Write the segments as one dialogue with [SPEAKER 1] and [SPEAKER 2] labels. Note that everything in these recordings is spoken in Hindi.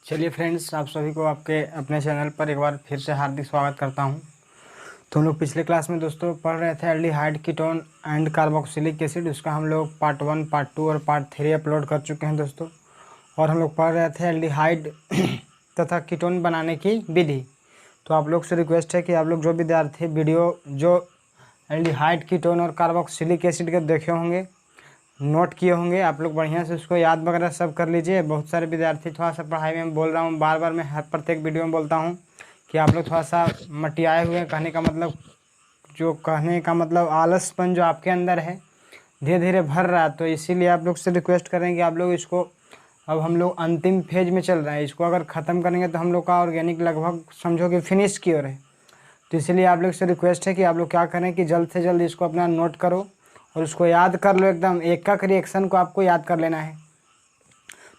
[SPEAKER 1] चलिए फ्रेंड्स, आप सभी को आपके अपने चैनल पर एक बार फिर से हार्दिक स्वागत करता हूं। तो हम लोग पिछले क्लास में दोस्तों पढ़ रहे थे aldehyde ketone and carboxylic acid. उसका हम लोग पार्ट 1, पार्ट 2 और पार्ट 3 अपलोड कर चुके हैं दोस्तों। और हम लोग पढ़ रहे थे एल्डिहाइड तथा कीटोन बनाने की विधि। तो आप लोग से रिक्वेस्ट है कि आप लोग जो विद्यार्थी वीडियो जो एल्डिहाइड कीटोन और कार्बोक्सिलिक एसिड के देखे होंगे, नोट किए होंगे, आप लोग बढ़िया से उसको याद वगैरह सब कर लीजिए। बहुत सारे विद्यार्थी थोड़ा सा पढ़ाई में बोल रहा हूँ, बार बार मैं हर प्रत्येक वीडियो में बोलता हूँ कि आप लोग थोड़ा सा मटियाए हुए हैं। कहने का मतलब आलसपन जो आपके अंदर है धीरे धीरे भर रहा है। तो इसीलिए आप लोग से रिक्वेस्ट करेंगे, आप लोग इसको, अब हम लोग अंतिम फेज में चल रहे हैं, इसको अगर ख़त्म करेंगे तो हम लोग का ऑर्गेनिक लगभग समझो कि फिनिश की ओर है। तो इसीलिए आप लोग से रिक्वेस्ट है कि आप लोग क्या करें कि जल्द से जल्द इसको अपना नोट करो और उसको याद कर लो। एकदम एक एक रिएक्शन को आपको याद कर लेना है।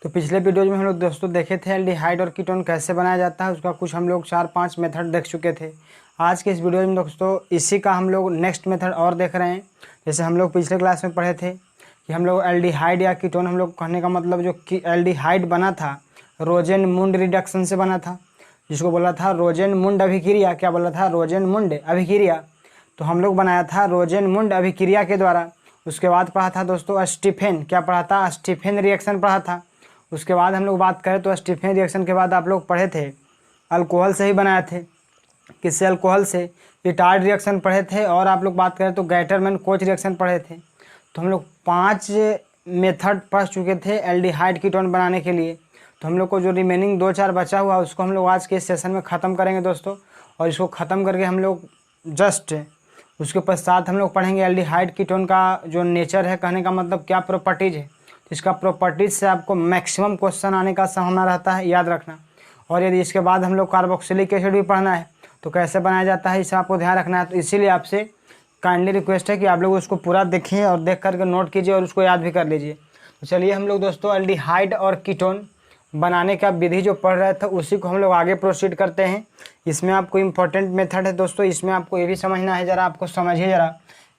[SPEAKER 1] तो पिछले वीडियो में हम लोग दोस्तों देखे थे एल्डिहाइड और कीटोन कैसे बनाया जाता है, उसका कुछ हम लोग 4-5 मेथड देख चुके थे। आज के इस वीडियो में दोस्तों इसी का हम लोग नेक्स्ट मेथड और देख रहे हैं। जैसे हम लोग पिछले क्लास में पढ़े थे कि हम लोग एल्डिहाइड या कीटोन, हम लोग कहने का मतलब जो एल्डिहाइड बना था रोजेनमुंड रिडक्शन से बना था, जिसको बोला था रोजेनमुंड अभिक्रिया। क्या बोला था? रोजेनमुंड अभिक्रिया। तो हम लोग बनाया था रोजेनमुंड अभिक्रिया के द्वारा। उसके बाद पढ़ा था दोस्तों स्टीफेन। क्या पढ़ा था? स्टीफेन रिएक्शन पढ़ा था। उसके बाद हम लोग बात करें तो स्टीफेन रिएक्शन के बाद आप लोग पढ़े थे अल्कोहल से ही बनाए थे। किससे? अल्कोहल से। इटार्ड रिएक्शन पढ़े थे। और आप लोग बात करें तो गैटरमैन कोच रिएक्शन पढ़े थे। तो हम लोग 5 मेथड पढ़ चुके थे एल्डिहाइड कीटोन बनाने के लिए। तो हम लोग को जो रिमेनिंग 2-4 बचा हुआ उसको हम लोग आज के सेशन में ख़त्म करेंगे दोस्तों। और इसको ख़त्म करके हम लोग जस्ट उसके पश्चात हम लोग पढ़ेंगे एल्डिहाइड कीटोन का जो नेचर है, कहने का मतलब क्या प्रॉपर्टीज़ है। तो इसका प्रॉपर्टीज़ से आपको मैक्सिमम क्वेश्चन आने का संभावना रहता है, याद रखना। और यदि इसके बाद हम लोग कार्बोक्सिलिक एसिड भी पढ़ना है तो कैसे बनाया जाता है, इसे आपको ध्यान रखना है। तो इसीलिए आपसे काइंडली रिक्वेस्ट है कि आप लोग उसको पूरा देखिए और देख करके नोट कीजिए और उसको याद भी कर लीजिए। तो चलिए हम लोग दोस्तों एल्डिहाइड और कीटोन बनाने का विधि जो पढ़ रहे थे उसी को हम लोग आगे प्रोसीड करते हैं। इसमें आपको इम्पोर्टेंट मेथड है दोस्तों, इसमें आपको ये भी समझना है, ज़रा आपको समझिए ज़रा।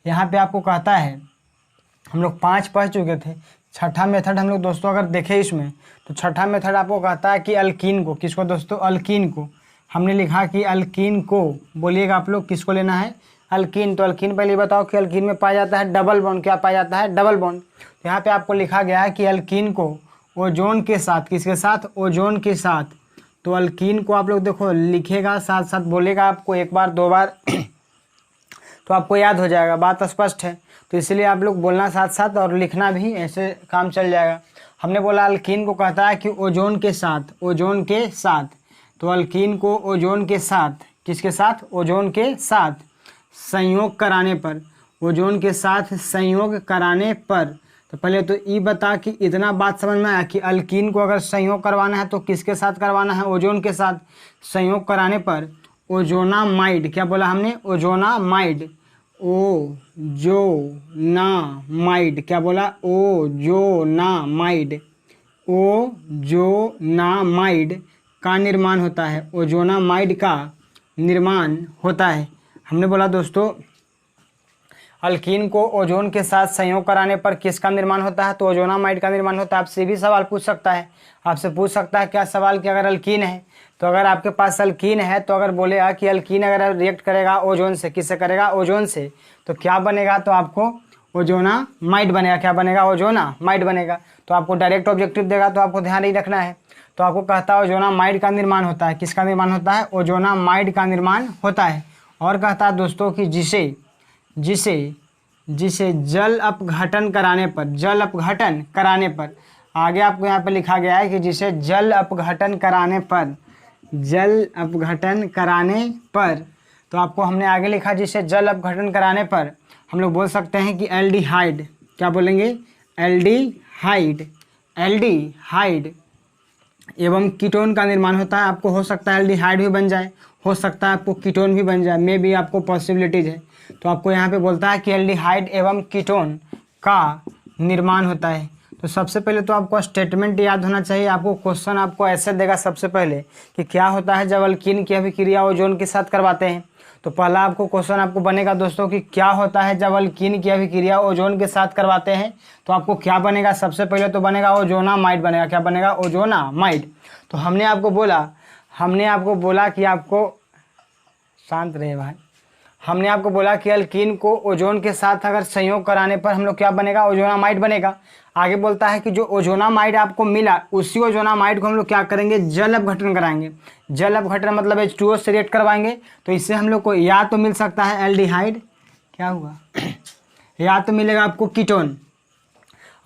[SPEAKER 1] यहाँ पे आपको कहता है, हम लोग 5 पढ़ चुके थे, छठा मेथड हम लोग दोस्तों अगर देखें इसमें तो छठा मेथड आपको कहता है कि अल्कीन को, किसको दोस्तों? अल्कीन को। हमने लिखा कि अल्कीन को, बोलिएगा आप लोग किसको लेना है? अल्कीन। तो अल्कीन पहले बताओ कि अल्कीन में पाया जाता है डबल बॉन्ड। क्या पाया जाता है? Double bond. तो यहाँ पे आपको लिखा गया है कि अल्कीन को ओजोन के साथ, किसके साथ? ओजोन के साथ। तो अल्कीन को आप लोग देखो लिखेगा, साथ साथ बोलेगा आपको 1 बार 2 बार तो आपको याद हो जाएगा, बात स्पष्ट है। तो इसलिए आप लोग बोलना साथ साथ और लिखना भी, ऐसे काम चल जाएगा। हमने बोला अल्कीन को कहता है कि ओजोन के साथ, ओजोन के साथ। तो अल्कीन को ओजोन के साथ, किसके साथ? ओजोन के साथ संयोग कराने पर, ओजोन के साथ संयोग कराने पर। तो पहले तो ये बता कि इतना बात समझ में आया कि अल्कीन को अगर संयोग करवाना है तो किसके साथ करवाना है? ओजोन के साथ। संयोग कराने पर ओजोनामाइड, क्या बोला हमने? ओजोनामाइड। ओजोनामाइड, क्या बोला? ओजोनामाइड। ओजोनामाइड का निर्माण होता है, ओजोनामाइड का निर्माण होता है। हमने बोला दोस्तों अल्कीन को ओजोन के साथ संयोग कराने पर किसका निर्माण होता है? तो ओजोनामाइड का निर्माण होता है। आपसे भी सवाल पूछ सकता है, आपसे पूछ सकता है क्या सवाल कि अगर अल्कीन है तो अगर आपके पास अल्कीन है तो अगर बोलेगा कि अल्कीन अगर रिएक्ट करेगा ओजोन से, किससे करेगा? ओजोन से, तो क्या बनेगा? तो आपको ओजोनामाइड बनेगा। क्या बनेगा? ओजोनामाइड बनेगा। तो आपको डायरेक्ट ऑब्जेक्टिव देगा तो आपको ध्यान ही रखना है। तो आपको कहता है ओजोनामाइड का निर्माण होता है। किसका निर्माण होता है? ओजोनामाइड का निर्माण होता है। और कहता है दोस्तों कि जिसे जल अपघटन कराने पर, जल अपघटन कराने पर, आगे आपको यहाँ पे लिखा गया है कि जिसे जल अपघटन कराने पर, जल अपघटन कराने पर, तो आपको हमने आगे लिखा जिसे जल अपघटन कराने पर हम लोग बोल सकते हैं कि एल्डिहाइड। क्या बोलेंगे? एल्डिहाइड। एल्डिहाइड एवं कीटोन का निर्माण होता है। आपको हो सकता है एल्डिहाइड भी बन जाए, हो सकता है आपको कीटोन भी बन जाए, मे भी आपको पॉसिबिलिटीज है। तो आपको यहाँ पे बोलता है कि एल्डिहाइड एवं कीटोन का निर्माण होता है। तो सबसे पहले तो आपको स्टेटमेंट याद होना चाहिए। आपको क्वेश्चन आपको ऐसे देगा सबसे पहले कि क्या होता है जब अल्कीन की अभिक्रिया ओजोन के साथ करवाते हैं। तो पहला आपको क्वेश्चन आपको बनेगा दोस्तों कि क्या होता है जब अल्कीन की अभिक्रिया ओजोन के साथ करवाते हैं। तो आपको क्या बनेगा? सबसे पहले तो बनेगा ओजोनामाइड बनेगा। क्या बनेगा? ओजोनामाइड। तो हमने आपको बोला कि आपको शांत रहे भाई। हमने आपको बोला कि अल्कीन को ओजोन के साथ अगर संयोग कराने पर हम लोग क्या बनेगा, ओजोनामाइड बनेगा। आगे बोलता है कि जो ओजोनामाइड आपको मिला उसी ओजोनामाइड को हम लोग क्या करेंगे, जल अपघटन कराएंगे। जल अपघटन मतलब H2O से रिएक्ट करवाएंगे। तो इससे हम लोग को या तो मिल सकता है एल्डिहाइड, क्या हुआ या तो मिलेगा आपको कीटोन।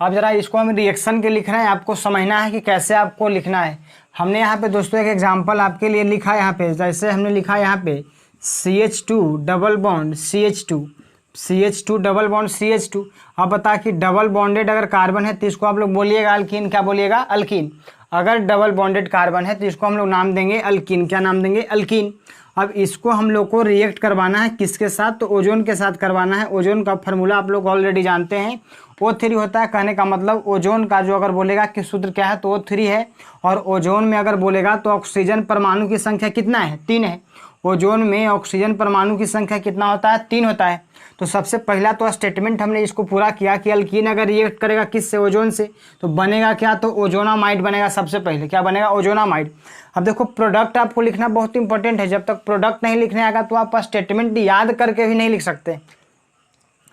[SPEAKER 1] अब जरा इसको हम रिएक्शन के लिख रहे हैं, आपको समझना है कि कैसे आपको लिखना है। हमने यहाँ पे दोस्तों एक एग्जांपल आपके लिए लिखा है। यहाँ पे जैसे हमने लिखा है यहाँ पे CH2 double bond CH2 double bond CH2। अब बता कि डबल बॉन्डेड अगर कार्बन है तो इसको आप लोग बोलिएगा अल्कीन। क्या बोलिएगा, अल्कीन। अगर डबल बॉन्डेड कार्बन है तो इसको हम लोग नाम देंगे अल्कीन। क्या नाम देंगे, अल्कीन। अब इसको हम लोग को रिएक्ट करवाना है किसके साथ, तो ओजोन के साथ करवाना है। ओजोन का फार्मूला आप लोग ऑलरेडी जानते हैं, O3 होता है। कहने का मतलब ओजोन का जो अगर बोलेगा कि सूत्र क्या है तो O3 है। और ओजोन में अगर बोलेगा तो ऑक्सीजन परमाणु की संख्या कितना है, 3 है। ओजोन में ऑक्सीजन परमाणु की संख्या कितना होता है, 3 होता है। तो सबसे पहला तो स्टेटमेंट हमने इसको पूरा किया कि अल्कीन अगर रिएक्ट करेगा किससे, ओजोन से, तो बनेगा क्या, तो ओजोनामाइड बनेगा। सबसे पहले क्या बनेगा, ओजोनामाइड। अब देखो प्रोडक्ट आपको लिखना बहुत इंपॉर्टेंट है। जब तक प्रोडक्ट नहीं लिखने आएगा तो आप स्टेटमेंट याद करके भी नहीं लिख सकते।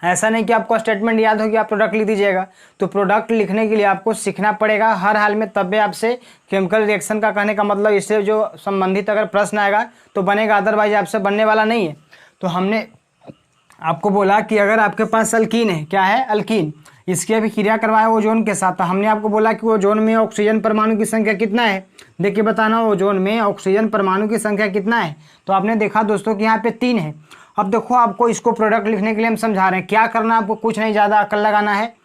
[SPEAKER 1] ऐसा नहीं कि आपको स्टेटमेंट याद हो कि आप प्रोडक्ट लिख दीजिएगा। तो प्रोडक्ट लिखने के लिए आपको सीखना पड़ेगा हर हाल में, तब भी आपसे केमिकल रिएक्शन का कहने का मतलब इससे जो संबंधित अगर प्रश्न आएगा तो बनेगा, अदरवाइज आपसे बनने वाला नहीं है। तो हमने आपको बोला कि अगर आपके पास अल्कीन है, क्या है, अल्कीन, इसकी अभी क्रिया करवाया ओजोन के साथ। तो हमने आपको बोला कि ओजोन में ऑक्सीजन परमाणु की संख्या कितना है, देखिए बताना, ओजोन में ऑक्सीजन परमाणु की संख्या कितना है। तो आपने देखा दोस्तों कि यहाँ पे 3 है। अब देखो आपको इसको प्रोडक्ट लिखने के लिए हम समझा रहे हैं। क्या करना है आपको, कुछ नहीं, ज़्यादा अकल लगाना है।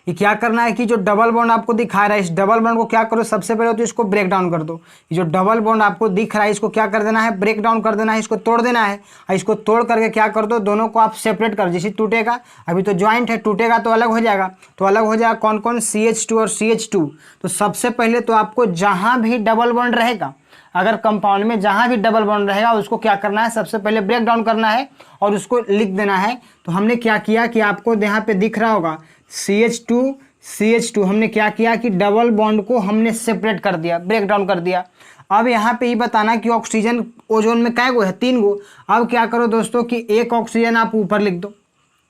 [SPEAKER 1] ये क्या करना है कि जो डबल बॉन्ड आपको दिखा रहा है, इस डबल बॉन्ड को क्या करो, सबसे पहले तो इसको ब्रेक डाउन कर दो। ये जो डबल बॉन्ड आपको दिख रहा है इसको क्या कर देना है, ब्रेक डाउन कर देना है, इसको तोड़ देना है। और इसको तोड़ करके क्या कर दो, दोनों को आप सेपरेट कर, जैसे टूटेगा, अभी तो ज्वाइंट है, टूटेगा तो अलग हो जाएगा। तो अलग हो जाएगा कौन कौन, CH2 और CH2। तो सबसे पहले तो आपको जहाँ भी डबल बॉन्ड रहेगा, अगर कंपाउंड में जहाँ भी डबल बॉन्ड रहेगा उसको क्या करना है, सबसे पहले ब्रेक डाउन करना है और उसको लिख देना है। तो हमने क्या किया कि आपको यहाँ पे दिख रहा होगा CH2 हमने क्या किया कि डबल बॉन्ड को हमने सेपरेट कर दिया, ब्रेक डाउन कर दिया। अब यहाँ पे ये बताना कि ऑक्सीजन ओजोन में कै गो है, 3 गो। अब क्या करो दोस्तों कि एक ऑक्सीजन आप ऊपर लिख दो,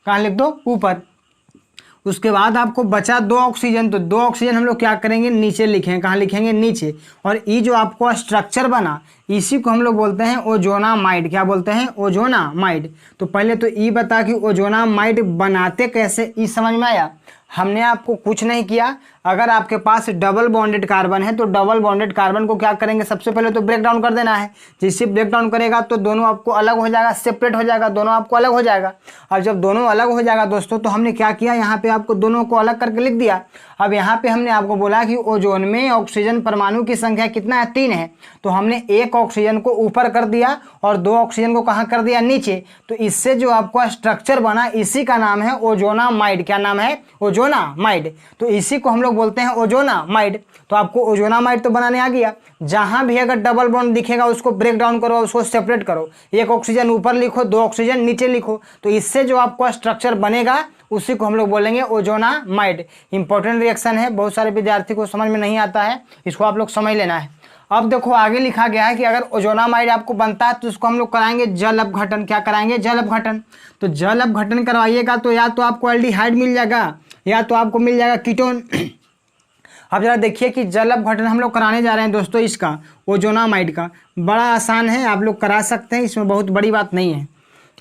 [SPEAKER 1] कहाँ लिख दो, ऊपर। उसके बाद आपको बचा 2 ऑक्सीजन, तो 2 ऑक्सीजन हम लोग क्या करेंगे, नीचे लिखेंगे, कहाँ लिखेंगे, नीचे। और ये जो आपको स्ट्रक्चर बना इसी को हम लोग बोलते हैं ओजोनामाइड। क्या बोलते हैं, ओजोनामाइड। तो पहले तो ये बता कि ओजोनामाइड बनाते कैसे, ये समझ में आया। हमने आपको कुछ नहीं किया। अगर आपके पास डबल बॉन्डेड कार्बन है तो डबल बॉन्डेड कार्बन को क्या करेंगे, सबसे पहले तो ब्रेक डाउन कर देना है। जिससे ब्रेक डाउन करेगा तो दोनों आपको अलग हो जाएगा, सेपरेट हो जाएगा, दोनों आपको अलग हो जाएगा। और जब दोनों अलग हो जाएगा दोस्तों, तो हमने क्या किया, यहाँ पे आपको दोनों को अलग करके लिख दिया। अब यहाँ पे हमने आपको बोला कि ओजोन में ऑक्सीजन परमाणु की संख्या कितना है, 3 है। तो हमने एक ऑक्सीजन को ऊपर कर दिया और 2 ऑक्सीजन को कहाँ कर दिया, नीचे। तो इससे जो आपको स्ट्रक्चर बना इसी का नाम है ओजोनामाइड। क्या नाम है, ओजोनामाइड। तो इसी को हम लोग बोलते हैं ओजोनामाइड। तो आपको ओजोनामाइड तो बनाने आ गया। जहां भी अगर डबल बॉन्ड दिखेगा उसको ब्रेक डाउन करो, उसको सेपरेट करो, एक ऑक्सीजन ऊपर लिखो, 2 ऑक्सीजन नीचे लिखो। तो इससे जो आपको स्ट्रक्चर बनेगा उसी को हम लोग बोलेंगे ओजोनामाइड। इंपॉर्टेंट रिएक्शन है, बहुत सारे विद्यार्थी को समझ में नहीं आता है, इसको आप लोग समझ लेना है। अब देखो आगे लिखा गया है कि अगर ओजोनामाइड आपको बनता है तो उसको हम लोग कराएंगे जल अपघटन। क्या कराएंगे, जल अपघटन। तो जल अपघटन करवाइएगा तो या तो आपको एल्डिहाइड मिल जाएगा या तो आपको मिल जाएगा कीटोन। अब जरा देखिए कि जल अपघटन हम लोग कराने जा रहे हैं दोस्तों, इसका ओजोनामाइड का। बड़ा आसान है, आप लोग करा सकते हैं, इसमें बहुत बड़ी बात नहीं है।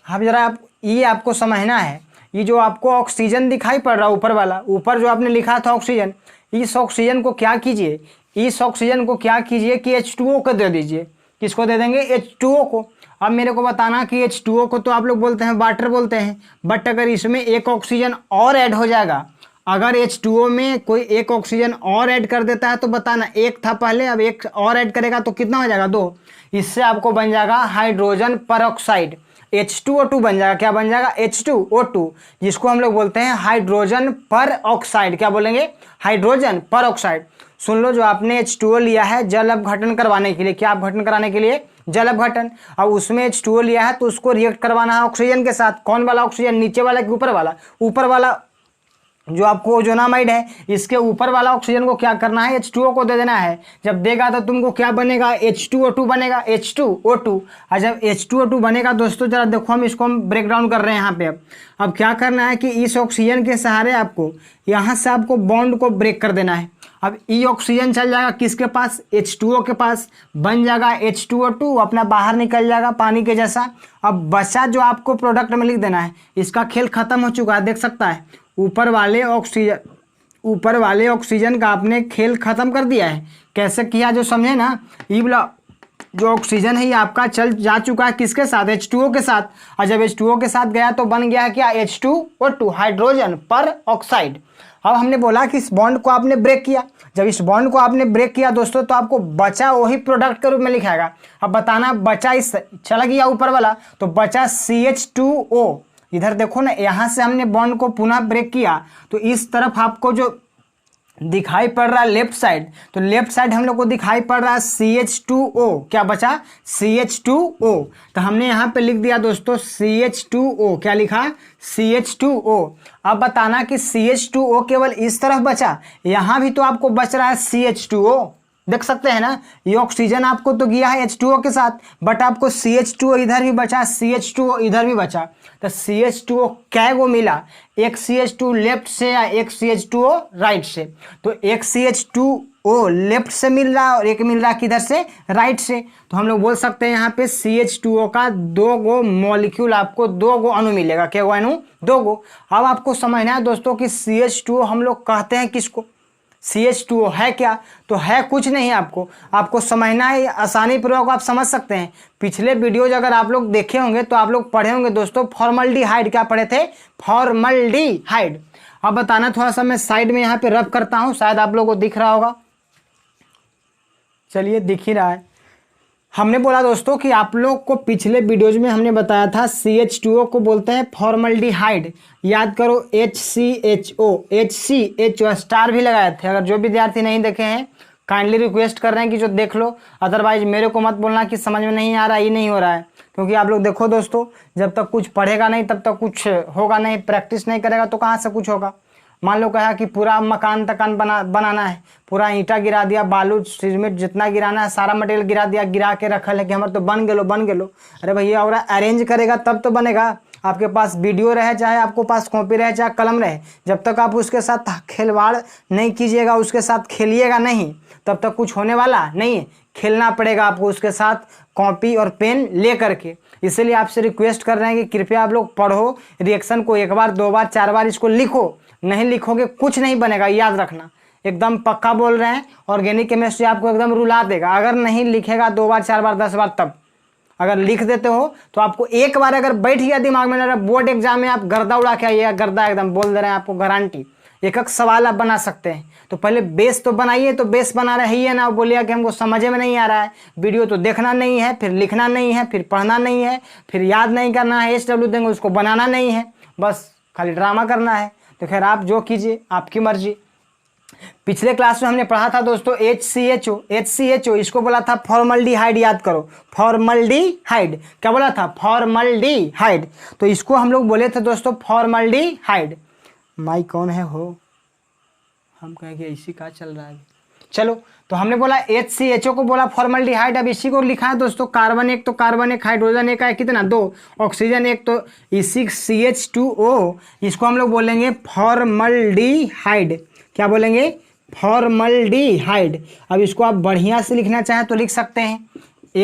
[SPEAKER 1] अब जरा आप ये आपको समझना है, ये जो आपको ऑक्सीजन दिखाई पड़ रहा है ऊपर वाला, ऊपर जो आपने लिखा था ऑक्सीजन, इस ऑक्सीजन को क्या कीजिए, इस ऑक्सीजन को क्या कीजिए कि H2O को दे दीजिए। किसको दे देंगे, H2O को। अब मेरे को बताना कि H2O को तो आप लोग बोलते हैं वाटर बोलते हैं, बट अगर इसमें एक ऑक्सीजन और ऐड हो जाएगा, अगर H2O में कोई एक ऑक्सीजन और ऐड कर देता है तो बताना, एक था पहले, अब एक और ऐड करेगा तो कितना हो जाएगा, 2। इससे आपको बन जाएगा हाइड्रोजन परऑक्साइड, H2O2 बन जाएगा। क्या बन जाएगा, H2O2, जिसको हम लोग बोलते हैं हाइड्रोजन परऑक्साइड। क्या बोलेंगे, हाइड्रोजन परऑक्साइड। सुन लो, जो आपने H2O लिया है जल अपघटन करवाने के लिए, क्या अपघटन कराने के लिए, जल अपघटन। अब उसमें H2O लिया है तो उसको रिएक्ट करवाना है ऑक्सीजन के साथ। कौन वाला ऑक्सीजन, नीचे वाला कि ऊपर वाला, ऊपर वाला जो आपको ओजोनामाइड है, इसके ऊपर वाला ऑक्सीजन को क्या करना है, H2O को दे देना है। जब देगा तो तुमको क्या बनेगा, H2O2 बनेगा, H2O2। और जब H2O2 बनेगा दोस्तों, जरा देखो हम इसको हम ब्रेक डाउन कर रहे हैं यहाँ पे। अब क्या करना है कि इस ऑक्सीजन के सहारे आपको यहाँ से आपको बॉन्ड को ब्रेक कर देना है। अब ई ऑक्सीजन चल जाएगा किसके पास, H2O के पास, बन जाएगा H2O2, अपना बाहर निकल जाएगा पानी के जैसा। अब बचा जो आपको प्रोडक्ट में लिख देना है, इसका खेल खत्म हो चुका है, देख सकता है ऊपर वाले ऑक्सीजन का आपने खेल खत्म कर दिया है। कैसे किया जो समझे ना, ये वाला जो ऑक्सीजन है ये आपका चल जा चुका है किसके साथ, H2O के साथ। और जब H2O के साथ गया तो बन गया है क्या, H2O2, हाइड्रोजन पर ऑक्साइड। अब हमने बोला कि इस बॉन्ड को आपने ब्रेक किया। जब इस बॉन्ड को आपने ब्रेक किया दोस्तों, तो आपको बचा वही प्रोडक्ट के रूप में लिखाएगा। अब बताना बचा इस चला गया ऊपर वाला, तो बचा CH2O। इधर देखो ना, यहाँ से हमने बॉन्ड को पुनः ब्रेक किया तो इस तरफ आपको जो दिखाई पड़ रहा है लेफ्ट साइड, तो लेफ्ट साइड हम लोग को दिखाई पड़ रहा है CH2O। क्या बचा, CH2O। तो हमने यहाँ पे लिख दिया दोस्तों CH2O। क्या लिखा, CH2O। अब बताना कि CH2O केवल इस तरफ बचा, यहाँ भी तो आपको बच रहा है CH2O। देख सकते हैं ना, ये ऑक्सीजन आपको तो गया है H2O के साथ, बट आपको CH2O इधर भी बचा, CH2O इधर भी बचा। तो CH2O कै गो मिला, एक CH2 लेफ्ट से या एक CH2O राइट से। तो एक CH2O लेफ्ट से मिल रहा है और एक मिल रहा है किधर से, राइट से। तो हम लोग बोल सकते हैं यहाँ पे CH2O का 2 गो मॉलिक्यूल, आपको 2 गो अणु मिलेगा। क्या गो अणु, 2 गो। अब आपको समझना है दोस्तों कि CH2O हम लोग कहते हैं किसको, CH2O है क्या, तो है कुछ नहीं। आपको समझना है, आसानी पूर्वक आप समझ सकते हैं। पिछले वीडियोज अगर आप लोग देखे होंगे तो आप लोग पढ़े होंगे दोस्तों, फॉर्मल्डिहाइड। क्या पढ़े थे, फॉर्मल्डिहाइड। अब बताना, थोड़ा सा मैं साइड में यहाँ पे रब करता हूँ, शायद आप लोगों को दिख रहा होगा। चलिए, दिख ही रहा है। हमने बोला दोस्तों कि आप लोग को पिछले वीडियोज में हमने बताया था CH2O को बोलते हैं फॉर्मल्डिहाइड। याद करो, HCHO स्टार भी लगाए थे। अगर जो विद्यार्थी नहीं देखे हैं, काइंडली रिक्वेस्ट कर रहे हैं कि जो देख लो। अदरवाइज मेरे को मत बोलना कि समझ में नहीं आ रहा, ये नहीं हो रहा है। क्योंकि आप लोग देखो दोस्तों, जब तक कुछ पढ़ेगा नहीं तब तक कुछ होगा नहीं, प्रैक्टिस नहीं करेगा तो कहाँ से कुछ होगा। मान लो कहा कि पूरा मकान तकान बनाना है, पूरा ईंटा गिरा दिया, बालू सीमेंट जितना गिराना है सारा मटेरियल गिरा दिया, गिरा के रखल है कि हमारे तो बन गेलो। अरे भैया, और अरेंज करेगा तब तो बनेगा। आपके पास वीडियो रहे, चाहे आपको पास कॉपी रहे, चाहे कलम रहे, जब तक आप उसके साथ खिलवाड़ नहीं कीजिएगा, उसके साथ खेलिएगा नहीं, तब तक कुछ होने वाला नहीं है। खेलना पड़ेगा आपको उसके साथ, कॉपी और पेन ले करके। इसलिए आपसे रिक्वेस्ट कर रहे हैं कि कृपया आप लोग पढ़ो, रिएक्शन को 1 बार 2 बार 4 बार इसको लिखो। नहीं लिखोगे कुछ नहीं बनेगा, याद रखना। एकदम पक्का बोल रहे हैं, ऑर्गेनिक केमिस्ट्री आपको एकदम रुला देगा। अगर नहीं लिखेगा 2 बार 4 बार 10 बार तब। अगर लिख देते हो तो आपको एक बार अगर बैठ गया दिमाग में, बोर्ड एग्जाम में आप गर्दा उड़ा के आइएगा, गर्दा एकदम बोल दे रहे हैं आपको, गारंटी। एक सवाल आप बना सकते हैं। तो पहले बेस तो बनाइए, तो बेस बना रहे ही है ना। बोलिए कि हमको समझ में नहीं आ रहा है, वीडियो तो देखना नहीं है, फिर लिखना नहीं है, फिर पढ़ना नहीं है, फिर याद नहीं करना है, SW देंगे उसको बनाना नहीं है, बस खाली ड्रामा करना है। तो खैर आप जो कीजिए, आपकी मर्जी। पिछले क्लास में हमने पढ़ा था दोस्तों HCHO, इसको बोला था फॉर्मल्डिहाइड। याद करो, फॉर्मल्डिहाइड। क्या बोला था, फॉर्मल्डिहाइड। तो इसको हम लोग बोले थे दोस्तों फॉर्मल्डिहाइड। माइक कौन है हो, हम कहेंगे इसी का चल रहा है। चलो, तो हमने बोला HCHO को बोला फॉर्मल्डिहाइड। अब इसी को लिखा है दोस्तों, कार्बन एक, तो कार्बन एक, हाइड्रोजन एक है, कितना 2, ऑक्सीजन एक, तो इसी CH2O, इसको हम लोग बोलेंगे फॉर्मल्डिहाइड। क्या बोलेंगे, फॉर्मल्डिहाइड। अब इसको आप बढ़िया से लिखना चाहें तो लिख सकते हैं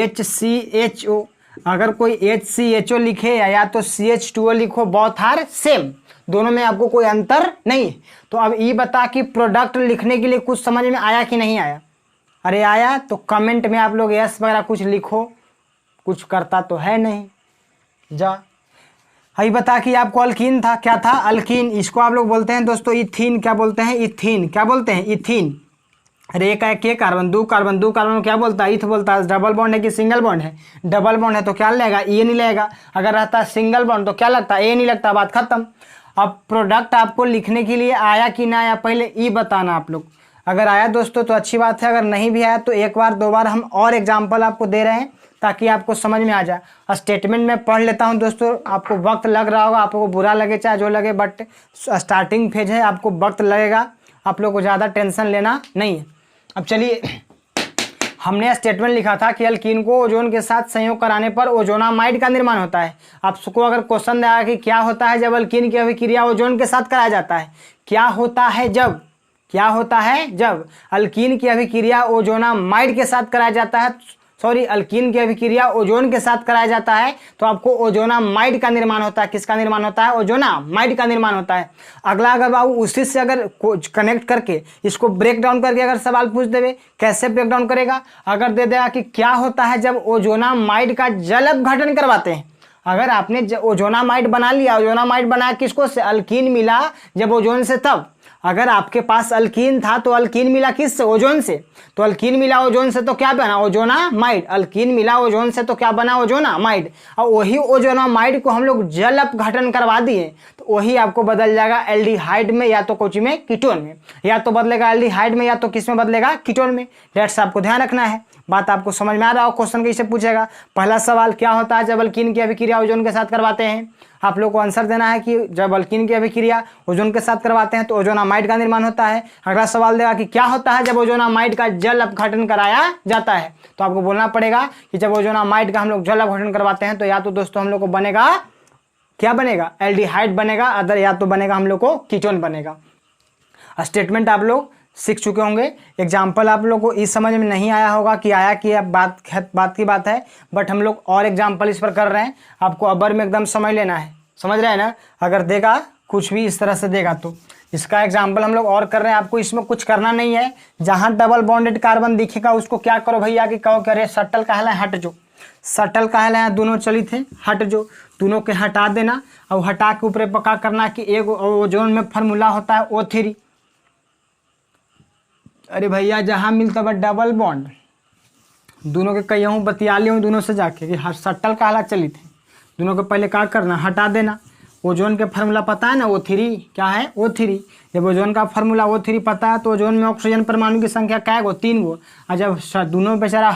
[SPEAKER 1] HCHO। अगर कोई HCHO लिखे या तो CH2O लिखो, बोथ आर सेम, दोनों में आपको कोई अंतर नहीं। तो अब ये बता कि प्रोडक्ट लिखने के लिए कुछ समझ में आया कि नहीं आया। अरे आया तो कमेंट में आप लोग यस वगैरह कुछ लिखो, कुछ करता तो है नहीं। जा अभी बता कि आपको अल्कीन था, क्या था, अल्कीन। इसको आप लोग बोलते हैं दोस्तों इथीन। क्या बोलते हैं, इथीन। क्या बोलते हैं, इथीन। अरे एक है के कार्बन, 2 कार्बन, 2 कार्बन क्या बोलता है, इथ बोलता है। डबल बॉन्ड है कि सिंगल बॉन्ड है, डबल बॉन्ड है तो क्या लगेगा, ए नहीं लगेगा। अगर रहता है सिंगल बॉन्ड तो क्या लगता है, ए नहीं लगता, बात खत्म। अब प्रोडक्ट आपको लिखने के लिए आया कि ना आया, पहले ई बताना आप लोग। अगर आया दोस्तों तो अच्छी बात है, अगर नहीं भी आया तो एक बार दो बार हम और एग्जाम्पल आपको दे रहे हैं ताकि आपको समझ में आ जाए। स्टेटमेंट में पढ़ लेता हूं दोस्तों, आपको वक्त लग रहा होगा, आपको बुरा लगे चाहे जो लगे, बट स्टार्टिंग फेज है, आपको वक्त लगेगा, आप लोग को ज़्यादा टेंशन लेना नहीं है। अब चलिए, हमने स्टेटमेंट लिखा था कि अल्कीन को ओजोन के साथ संयोग कराने पर ओजोनामाइड का निर्माण होता है। आपको अगर क्वेश्चन आया कि क्या होता है जब अल्कीन की अभिक्रिया ओजोन के साथ कराया जाता है, क्या होता है जब अल्कीन की अभिक्रिया ओजोनामाइड के साथ कराया जाता है, अल्कीन की अभिक्रिया ओजोन के साथ कराया जाता है, तो आपको ओजोनामाइड का निर्माण होता है। किसका निर्माण होता है? ओजोनामाइड का निर्माण होता है। अगला अगर बाबू उसी से अगर कनेक्ट करके इसको ब्रेक डाउन करके अगर सवाल पूछ देवे, कैसे ब्रेक डाउन करेगा? अगर दे देगा कि क्या होता है जब ओजोनामाइड का जल अपघटन करवाते हैं। अगर आपने ओजोनामाइड बना लिया, ओजोनामाइड बनाया किसको से? अल्कीन मिला जब ओजोन से, तब अगर आपके पास अल्कीन था तो अल्कीन मिला किससे? ओजोन से। तो अल्कीन मिला ओजोन से तो क्या बना? ओजोनामाइड। अल्कीन मिला ओजोन से तो क्या बना? ओजोनामाइड। और वही ओजोनामाइड को हम लोग जल अपघटन करवा दिए तो वही आपको बदल जाएगा एल्डिहाइड में, या तो कोची में कीटोन में, या तो बदलेगा एल्डिहाइड में, या तो किस में बदलेगा? कीटोन में। डेट्स आपको ध्यान रखना है। बात आपको समझ में आ रहा हो? क्वेश्चन कैसे पूछेगा? पहला सवाल, क्या होता है जब अल्कीन की अभिक्रिया ओजोन के साथ करवाते हैं? आप लोग को आंसर देना है कि जब अल्कीन की अभिक्रिया ओजोन के साथ करवाते हैं तो ओजोनामाइड का निर्माण होता है। अगला सवाल देगा कि क्या होता है जब ओजोनामाइड का जल अपघटन कराया जाता है, तो आपको बोलना पड़ेगा कि जब ओजोनामाइड का हम लोग जल अपघटन करवाते हैं तो या तो दोस्तों हम लोग को बनेगा, क्या बनेगा? एल्डिहाइड बनेगा, अदर या तो बनेगा हम लोग को कीटोन बनेगा। स्टेटमेंट आप लोग सीख चुके होंगे। एग्जाम्पल आप लोग को इस समझ में नहीं आया होगा कि आया कि अब बात की बात है, बट हम लोग और एग्जाम्पल इस पर कर रहे हैं। आपको अबर में एकदम समझ लेना है, समझ रहे हैं ना? अगर देगा कुछ भी इस तरह से देगा तो इसका एग्जाम्पल हम लोग और कर रहे हैं। आपको इसमें कुछ करना नहीं है। जहाँ डबल बॉन्डेड कार्बन दिखेगा उसको क्या करो भैया कि कहो करे सटल कहला है, हट जो। सटल कहला है, दोनों चलित थे, हट जो, दोनों के हटा देना। और हटा के ऊपर पक्का करना कि एक ओजोन में फार्मूला होता है O3। अरे भैया जहाँ मिलता है डबल बॉन्ड, दोनों के कहीं हूँ बतिया ली हूँ दोनों से जाके कि सट्टल कहला चली थे, दोनों को पहले क्या करना? हटा देना। ओजोन के फार्मूला पता है ना? O3। क्या है? O3। जब ओजोन का फार्मूला O3 पता है तो ओजोन में ऑक्सीजन परमाणु की संख्या क्या है? 3 गो। और जब दोनों बेचारा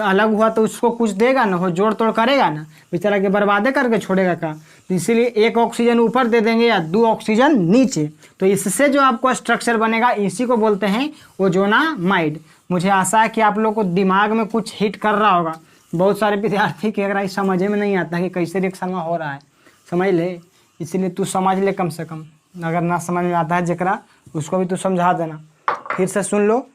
[SPEAKER 1] अलग हुआ तो उसको कुछ देगा ना, वो जोड़ तोड़ करेगा ना, बेचारा के बर्बादे करके छोड़ेगा का। तो इसीलिए एक ऑक्सीजन ऊपर दे देंगे या 2 ऑक्सीजन नीचे, तो इससे जो आपको स्ट्रक्चर बनेगा इसी को बोलते हैं ओजोनामाइड। मुझे आशा है कि आप लोग को दिमाग में कुछ हिट कर रहा होगा। बहुत सारे विद्यार्थी के अगर समझ में नहीं आता कि कैसे रिएक्शन में हो रहा है, समझ ले, इसीलिए तू समझ ले कम से कम। अगर ना समझ में आता है जकरा, उसको भी तू समझा देना। फिर से सुन लो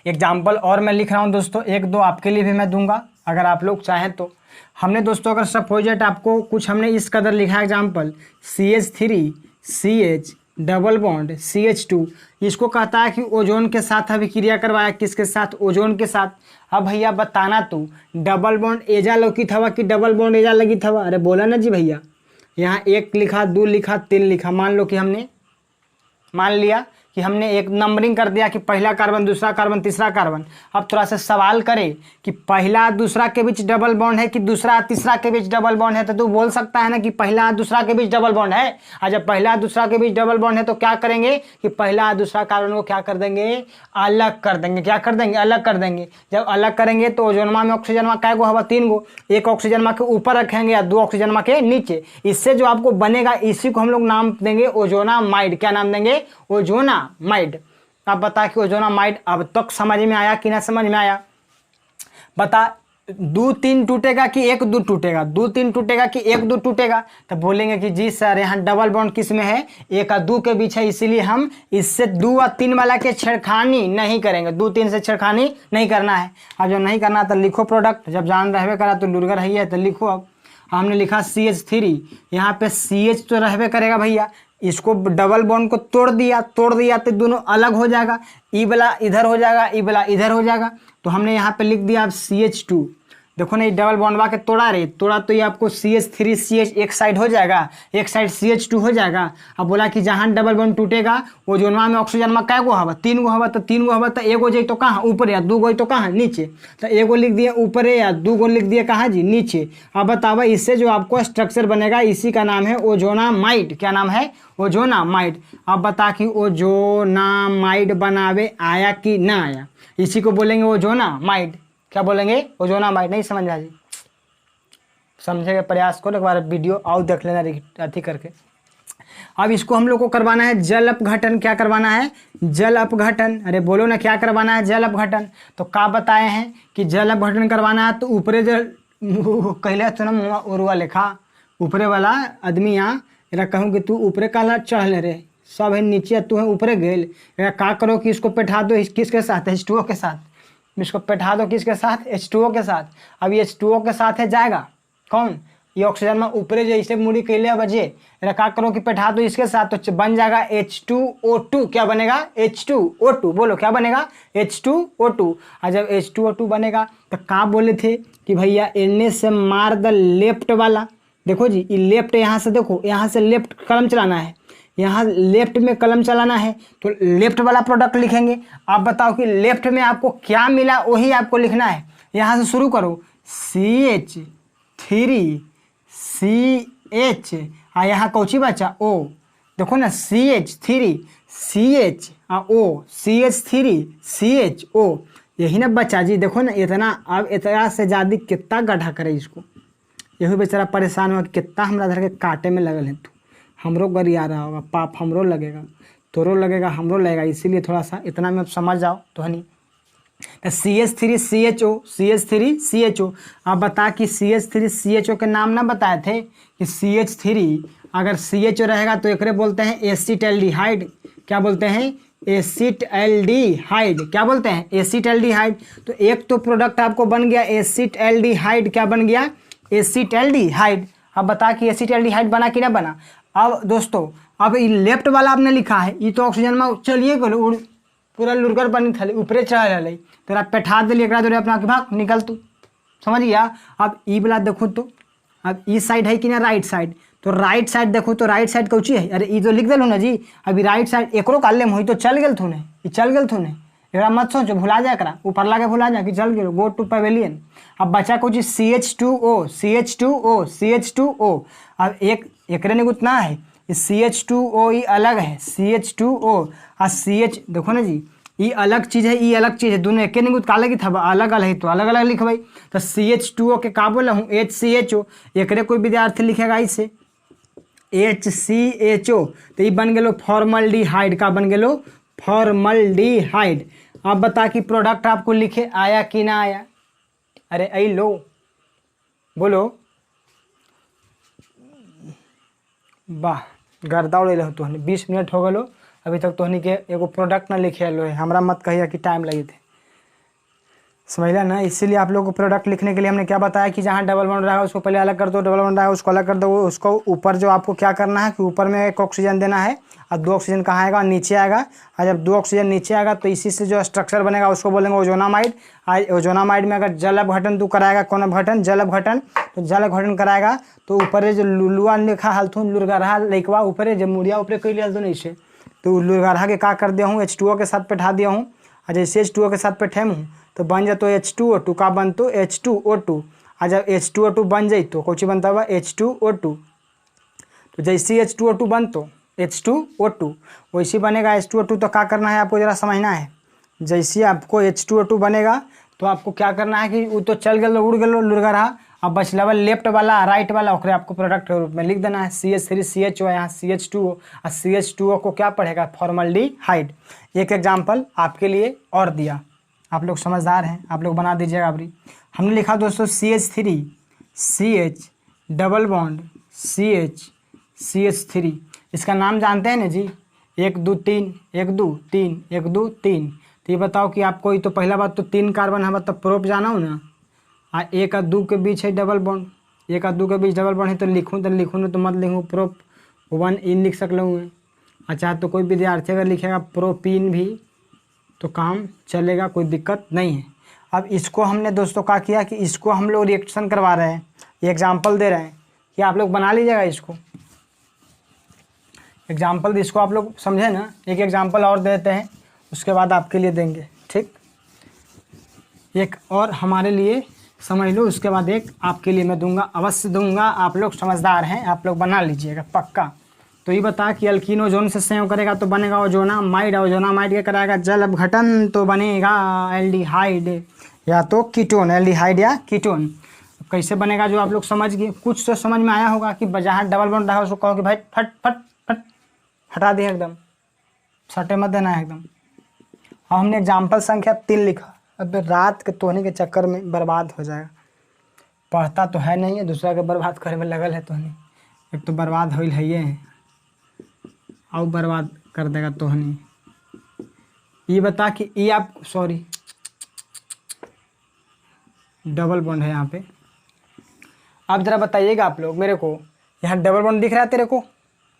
[SPEAKER 1] एग्जाम्पल, और मैं लिख रहा हूँ दोस्तों, 1-2 आपके लिए भी मैं दूंगा अगर आप लोग चाहें तो। हमने दोस्तों अगर सपोजेट आपको कुछ हमने इस कदर लिखा है example, CH3 CH double bond CH2, इसको कहता है कि ओजोन के साथ अभिक्रिया करवाया। किसके साथ? ओजोन के साथ। अब भैया बताना तू डबल बॉन्ड एजा लौकी थवा कि डबल बॉन्ड एजा लगी थवा? अरे बोला ना जी भैया। यहाँ 1 लिखा, 2 लिखा, 3 लिखा। मान लो कि मान लिया कि हमने एक नंबरिंग कर दिया कि पहला कार्बन, दूसरा कार्बन, तीसरा कार्बन। अब थोड़ा सा सवाल करें कि पहला दूसरा के बीच डबल बॉन्ड है कि दूसरा तीसरा के बीच डबल बॉन्ड है, तो तू बोल सकता है ना कि पहला दूसरा के बीच डबल बॉन्ड है। और जब पहला दूसरा के बीच डबल बॉन्ड है तो क्या करेंगे कि पहला दूसरा कार्बन को क्या कर देंगे? अलग कर देंगे। क्या कर देंगे? अलग कर देंगे। जब अलग करेंगे तो ओजोनमा में ऑक्सीजनमा कै गो हवा? 3 गो। एक ऑक्सीजनमा के ऊपर रखेंगे या 2 ऑक्सीजनमा के नीचे। इससे जो आपको बनेगा इसी को हम लोग नाम देंगे ओजोनामाइड। क्या नाम देंगे? ओजोनामाइड। आप बता कि ओजोनामाइड अब तक समझ में आया कि ना समझ में आया? बता, 2-3 टूटेगा कि 1-2 टूटेगा? 2-3 टूटेगा कि 1-2 टूटेगा? तो बोलेंगे कि जी सर यहाँ डबल बॉन्ड किस में है? 1 और 2 के बीच है, इसीलिए हम इससे 2 और 3 वाला के छेड़खानी नहीं करेंगे। 2-3 से छेड़खानी नहीं करना है। अब जब नहीं करना तो लिखो प्रोडक्ट, जब जान रहबे करा तो लुरगर है तो लिखो। अब हमने लिखा CH3, यहाँ पे CH तो रहबे करेगा भैया, इसको डबल बॉन्ड को तोड़ दिया तो दोनों अलग हो जाएगा। ई वाला इधर हो जाएगा, ई वाला इधर हो जाएगा। तो हमने यहाँ पे लिख दिया अब CH2। देखो ना, ये डबल बॉन्ड बा के तोड़ा रे, तोड़ा तो ये आपको CH3CH एक साइड हो जाएगा, एक साइड CH2 हो जाएगा। अब बोला कि जहाँ डबल बॉन्ड टूटेगा वो जोनवा में ऑक्सीजन में कै गो हवा, 3 गो हवा, तो 3 गो हवा तो एगो जाई तो कहाँ ऊपर या 2 गो तो कहाँ नीचे, तो एगो लिख दिए ऊपर या 2 गो लिख दिए कहाँ जी नीचे। अब बतावा इससे जो आपको स्ट्रक्चर बनेगा इसी का नाम है ओजोनामाइड। क्या नाम है? ओजोनामाइड। अब बता कि ओजोनामाइड बनावे आया कि ना आया, इसी को बोलेंगे ओजोनामाइड। क्या बोलेंगे? ओजोनामाइड। नहीं समझ आ जी? समझे का प्रयास करो, एक बार वीडियो आओ देख लेना अथी करके। अब इसको हम लोग को करवाना है जल अपघटन। क्या करवाना है? जल अपघटन। अरे बोलो ना, क्या करवाना है? जल अपघटन। तो क्या बताए हैं कि जल अपघटन करवाना है, तो ऊपरे जल कहले तो ना मुँह उरुआ लेखा ऊपरे वाला आदमी यहाँ एरा कहूँ कि तू ऊपरे काला चढ़ रे, सब है नीचे, तू है ऊपरे गेल। क्या करो कि इसको बैठा दो किसके साथ? H2O के साथ। इसको बैठा दो किसके साथ? H2O के साथ। अब ये H2O के साथ है जाएगा कौन? ये ऑक्सीजन में ऊपरे जैसे मुड़ी कैले बजे, क्या करो कि बैठा दो इसके साथ, तो बन जाएगा H2O2। क्या बनेगा? H2O2। बोलो क्या बनेगा? H2O2। और जब H2O2 बनेगा तो क्या बोले थे कि भैया एने से मार द लेफ्ट वाला। देखो जी, ये लेफ्ट, यहाँ से देखो, यहाँ से लेफ्ट कलम चलाना है, यहाँ लेफ्ट में कलम चलाना है, तो लेफ्ट वाला प्रोडक्ट लिखेंगे। आप बताओ कि लेफ्ट में आपको क्या मिला वही आपको लिखना है। यहाँ से शुरू करो, CH3CH, और यहाँ कौची बचा? O। देखो ना, CH3CH O, CH3CHO, यही ना बचा जी। देखो ना, इतना अब इतना से ज़्यादा कितना गड्ढा करे इसको, यही बेचारा परेशान हुआ कि कितना हमरा धर के काटे में लगल है। तू हमरो गरिया रहा होगा, पाप हमरो लगेगा, तोरो लगेगा, हमरो लगेगा, इसीलिए थोड़ा सा इतना में समझ जाओ तो हनी। CH3CHO। आप बता कि CH3CHO के नाम ना बताए थे कि CH3 अगर CHO रहेगा तो एक बोलते हैं एसिटल्डिहाइड। क्या बोलते हैं? एसिटल्डिहाइड। क्या बोलते हैं? एसिटल्डिहाइड। तो एक तो प्रोडक्ट आपको बन गया एसिटल्डिहाइड। क्या बन गया? एसिटल्डिहाइड। अब बता कि एसिटल्डिहाइड बना कि ना बना। अब दोस्तों, अब ये लेफ्ट वाला आपने लिखा है, ये तो ऑक्सीजन में चलिए गलो पूरा लुरगर बनी थले ऊपरे चढ़ रहा, तेरा बैठा दिली एक अपना के भाग निकल तू, समझ गया। अब ई वाला देखो तो, अब ई साइड है कि ना राइट साइड, तो राइट साइड देखो तो राइट साइड कौची है? अरे ई तो लिख दिलू ना जी। अभी राइट साइड एकरो काले में हुई तो चल गेल थूने, ये चल गेल थूने, एकरा मत सोचो, भुला जा करा, ऊपर लाके भुला जा कि चल गेलो, गो टू पवेलियन। अब बचा कुछ CH2O। अब एकरे ने उतना है, CH2O ये अलग है, CH2O और CH देखो ना जी, ये अलग चीज़ है, ये अलग चीज़ है, दोनों एक नहीं काले की था, अलग अलग है तो अलग अलग लिखवाई। तो CH2O के का बोला हूँ HCHO, एकरे कोई विद्यार्थी लिखेगा इसे HCHO, तो ये बन गेलो फॉर्मल्डिहाइड। का बन गेलो? फॉर्मल्डिहाइड। अब बता कि प्रोडक्ट आपको लिखे आया कि ना आया? अरे आई लो, बोलो। वाह, गर्दा उड़े रहो तुहनी, 20 मिनट हो गलो अभी तक तोहनी के एगो प्रोडक्ट ना लिखे लो है। हमरा मत कहिए कि टाइम लगे थे, समझला ना। इसीलिए आप लोग को प्रोडक्ट लिखने के लिए हमने क्या बताया कि जहाँ डबल बॉन्ड रहा है उसको पहले अलग कर दो, डबल बॉन्ड रहा है उसको अलग कर दो। उसको ऊपर जो आपको क्या करना है कि ऊपर में एक ऑक्सीजन देना है और 2 ऑक्सीजन कहाँ आएगा? नीचे आएगा। और जब 2 ऑक्सीजन नीचे आएगा तो इसी से जो स्ट्रक्चर बनेगा उसको बोलेंगे ओजोनामाइड। ओजोनामाइड में अगर जल अपघटन तू कराएगा, कौन अपघटन? जल अपघटन। तो जल अपघटन कराएगा तो ऊपर जो लुलुआ लिखा हलथुन लुरगरहा लइकवा ऊपर जब मुड़िया ऊपर कैले हलथुन ऐसे, तो लुरगरहा के का कर दिया हूँ H2O के साथ बैठा दिया हूँ, और जैसे H2O के साथ बैठे हूँ तो बन जातो H2O2। का बनतो? H2O2। और जब H2O2 बन जाई तो कौची बनता हुआ? H2O2। तो जैसे H2O2 बनतो H2O2 वैसे बनेगा H2O2। तो क्या करना है आपको जरा समझना है। जैसे आपको H2O2 बनेगा तो आपको क्या करना है कि वो तो चल गए उड़ गए लुरगा रहा, अब बचला लेफ्ट वाला राइट वाला ओकरे आपको प्रोडक्ट के रूप में लिख देना है CH3CHO, यहाँ CH2O, और CH2O को क्या पढ़ेगा? फॉर्मल्डिहाइड। एक एग्जाम्पल आपके लिए और दिया, आप लोग समझदार हैं, आप लोग बना दीजिएगा। अभी हमने लिखा दोस्तों CH3CH डबल बॉन्ड CH3। इसका नाम जानते हैं ना जी? 1 2 3 1 2 3 1 2 3। तो ये बताओ कि आपको, ये तो पहला बात तो 3 कार्बन है, मतलब प्रोप जाना हो ना। 1 और 2 के बीच है डबल बॉन्ड, 1 और 2 के बीच डबल बॉन्ड है, तो लिखूँ तो मत लिखूँ, प्रोप 1 इन लिख सकता हूँ। अच्छा, तो कोई विद्यार्थी अगर लिखेगा प्रोपीन भी तो काम चलेगा, कोई दिक्कत नहीं है। अब इसको हमने दोस्तों क्या किया कि इसको हम लोग रिएक्शन करवा रहे हैं, एग्जाम्पल दे रहे हैं कि आप लोग बना लीजिएगा इसको। एग्जाम्पल इसको आप लोग समझे ना, एक एग्जाम्पल और देते हैं उसके बाद आपके लिए देंगे, ठीक। एक और हमारे लिए समझ लो, उसके बाद एक आपके लिए मैं दूंगा, अवश्य दूंगा। आप लोग समझदार हैं, आप लोग बना लीजिएगा पक्का। तो ये बता कि अल्कीन ओजोन से संयोग करेगा तो बनेगा ओजोनामाइड, ओजोनामाइड क्या कराएगा जल अपघटन तो बनेगा एल्डिहाइड या तो कीटोन, एल्डिहाइड या कीटोन। कैसे बनेगा जो आप लोग समझ गए, कुछ तो समझ में आया होगा कि जहाँ डबल बॉन्ड रहा उसको कहो कि भाई फट फट फट हटा दिए, एकदम सटे मत देना है एकदम। और हमने एग्जाम्पल संख्या 3 लिखा। अब रात के तोहनी के चक्कर में बर्बाद हो जाएगा, पढ़ता तो है नहीं है, दूसरा के बर्बाद करने में लगल है तोहनी। एक तो बर्बाद होइल है ये, और बर्बाद कर देगा तोहनी। ये बता कि ये आप सॉरी डबल बॉन्ड है यहाँ पे। अब जरा बताइएगा आप लोग मेरे को, यहाँ डबल बॉन्ड दिख रहा है तेरे को,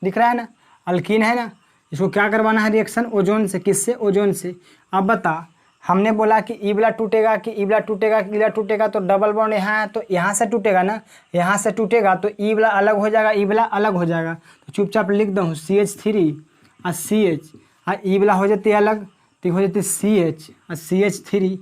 [SPEAKER 1] दिख रहा है ना, अल्कीन है ना। इसको क्या करवाना है रिएक्शन ओजोन से, किससे, ओजोन से। अब बता, हमने बोला कि ई वाला टूटेगा कि ई वाला टूटेगा कि ई वाला टूटेगा, तो डबल बॉन्ड यहाँ है तो यहाँ से टूटेगा ना, यहाँ से टूटेगा तो ई वाला अलग हो जाएगा, ई वाला अलग हो जाएगा। तो चुपचाप लिख दूँ CH3 और CH, और ई वाला हो जाती है अलग तो हो जाती CH और CH3।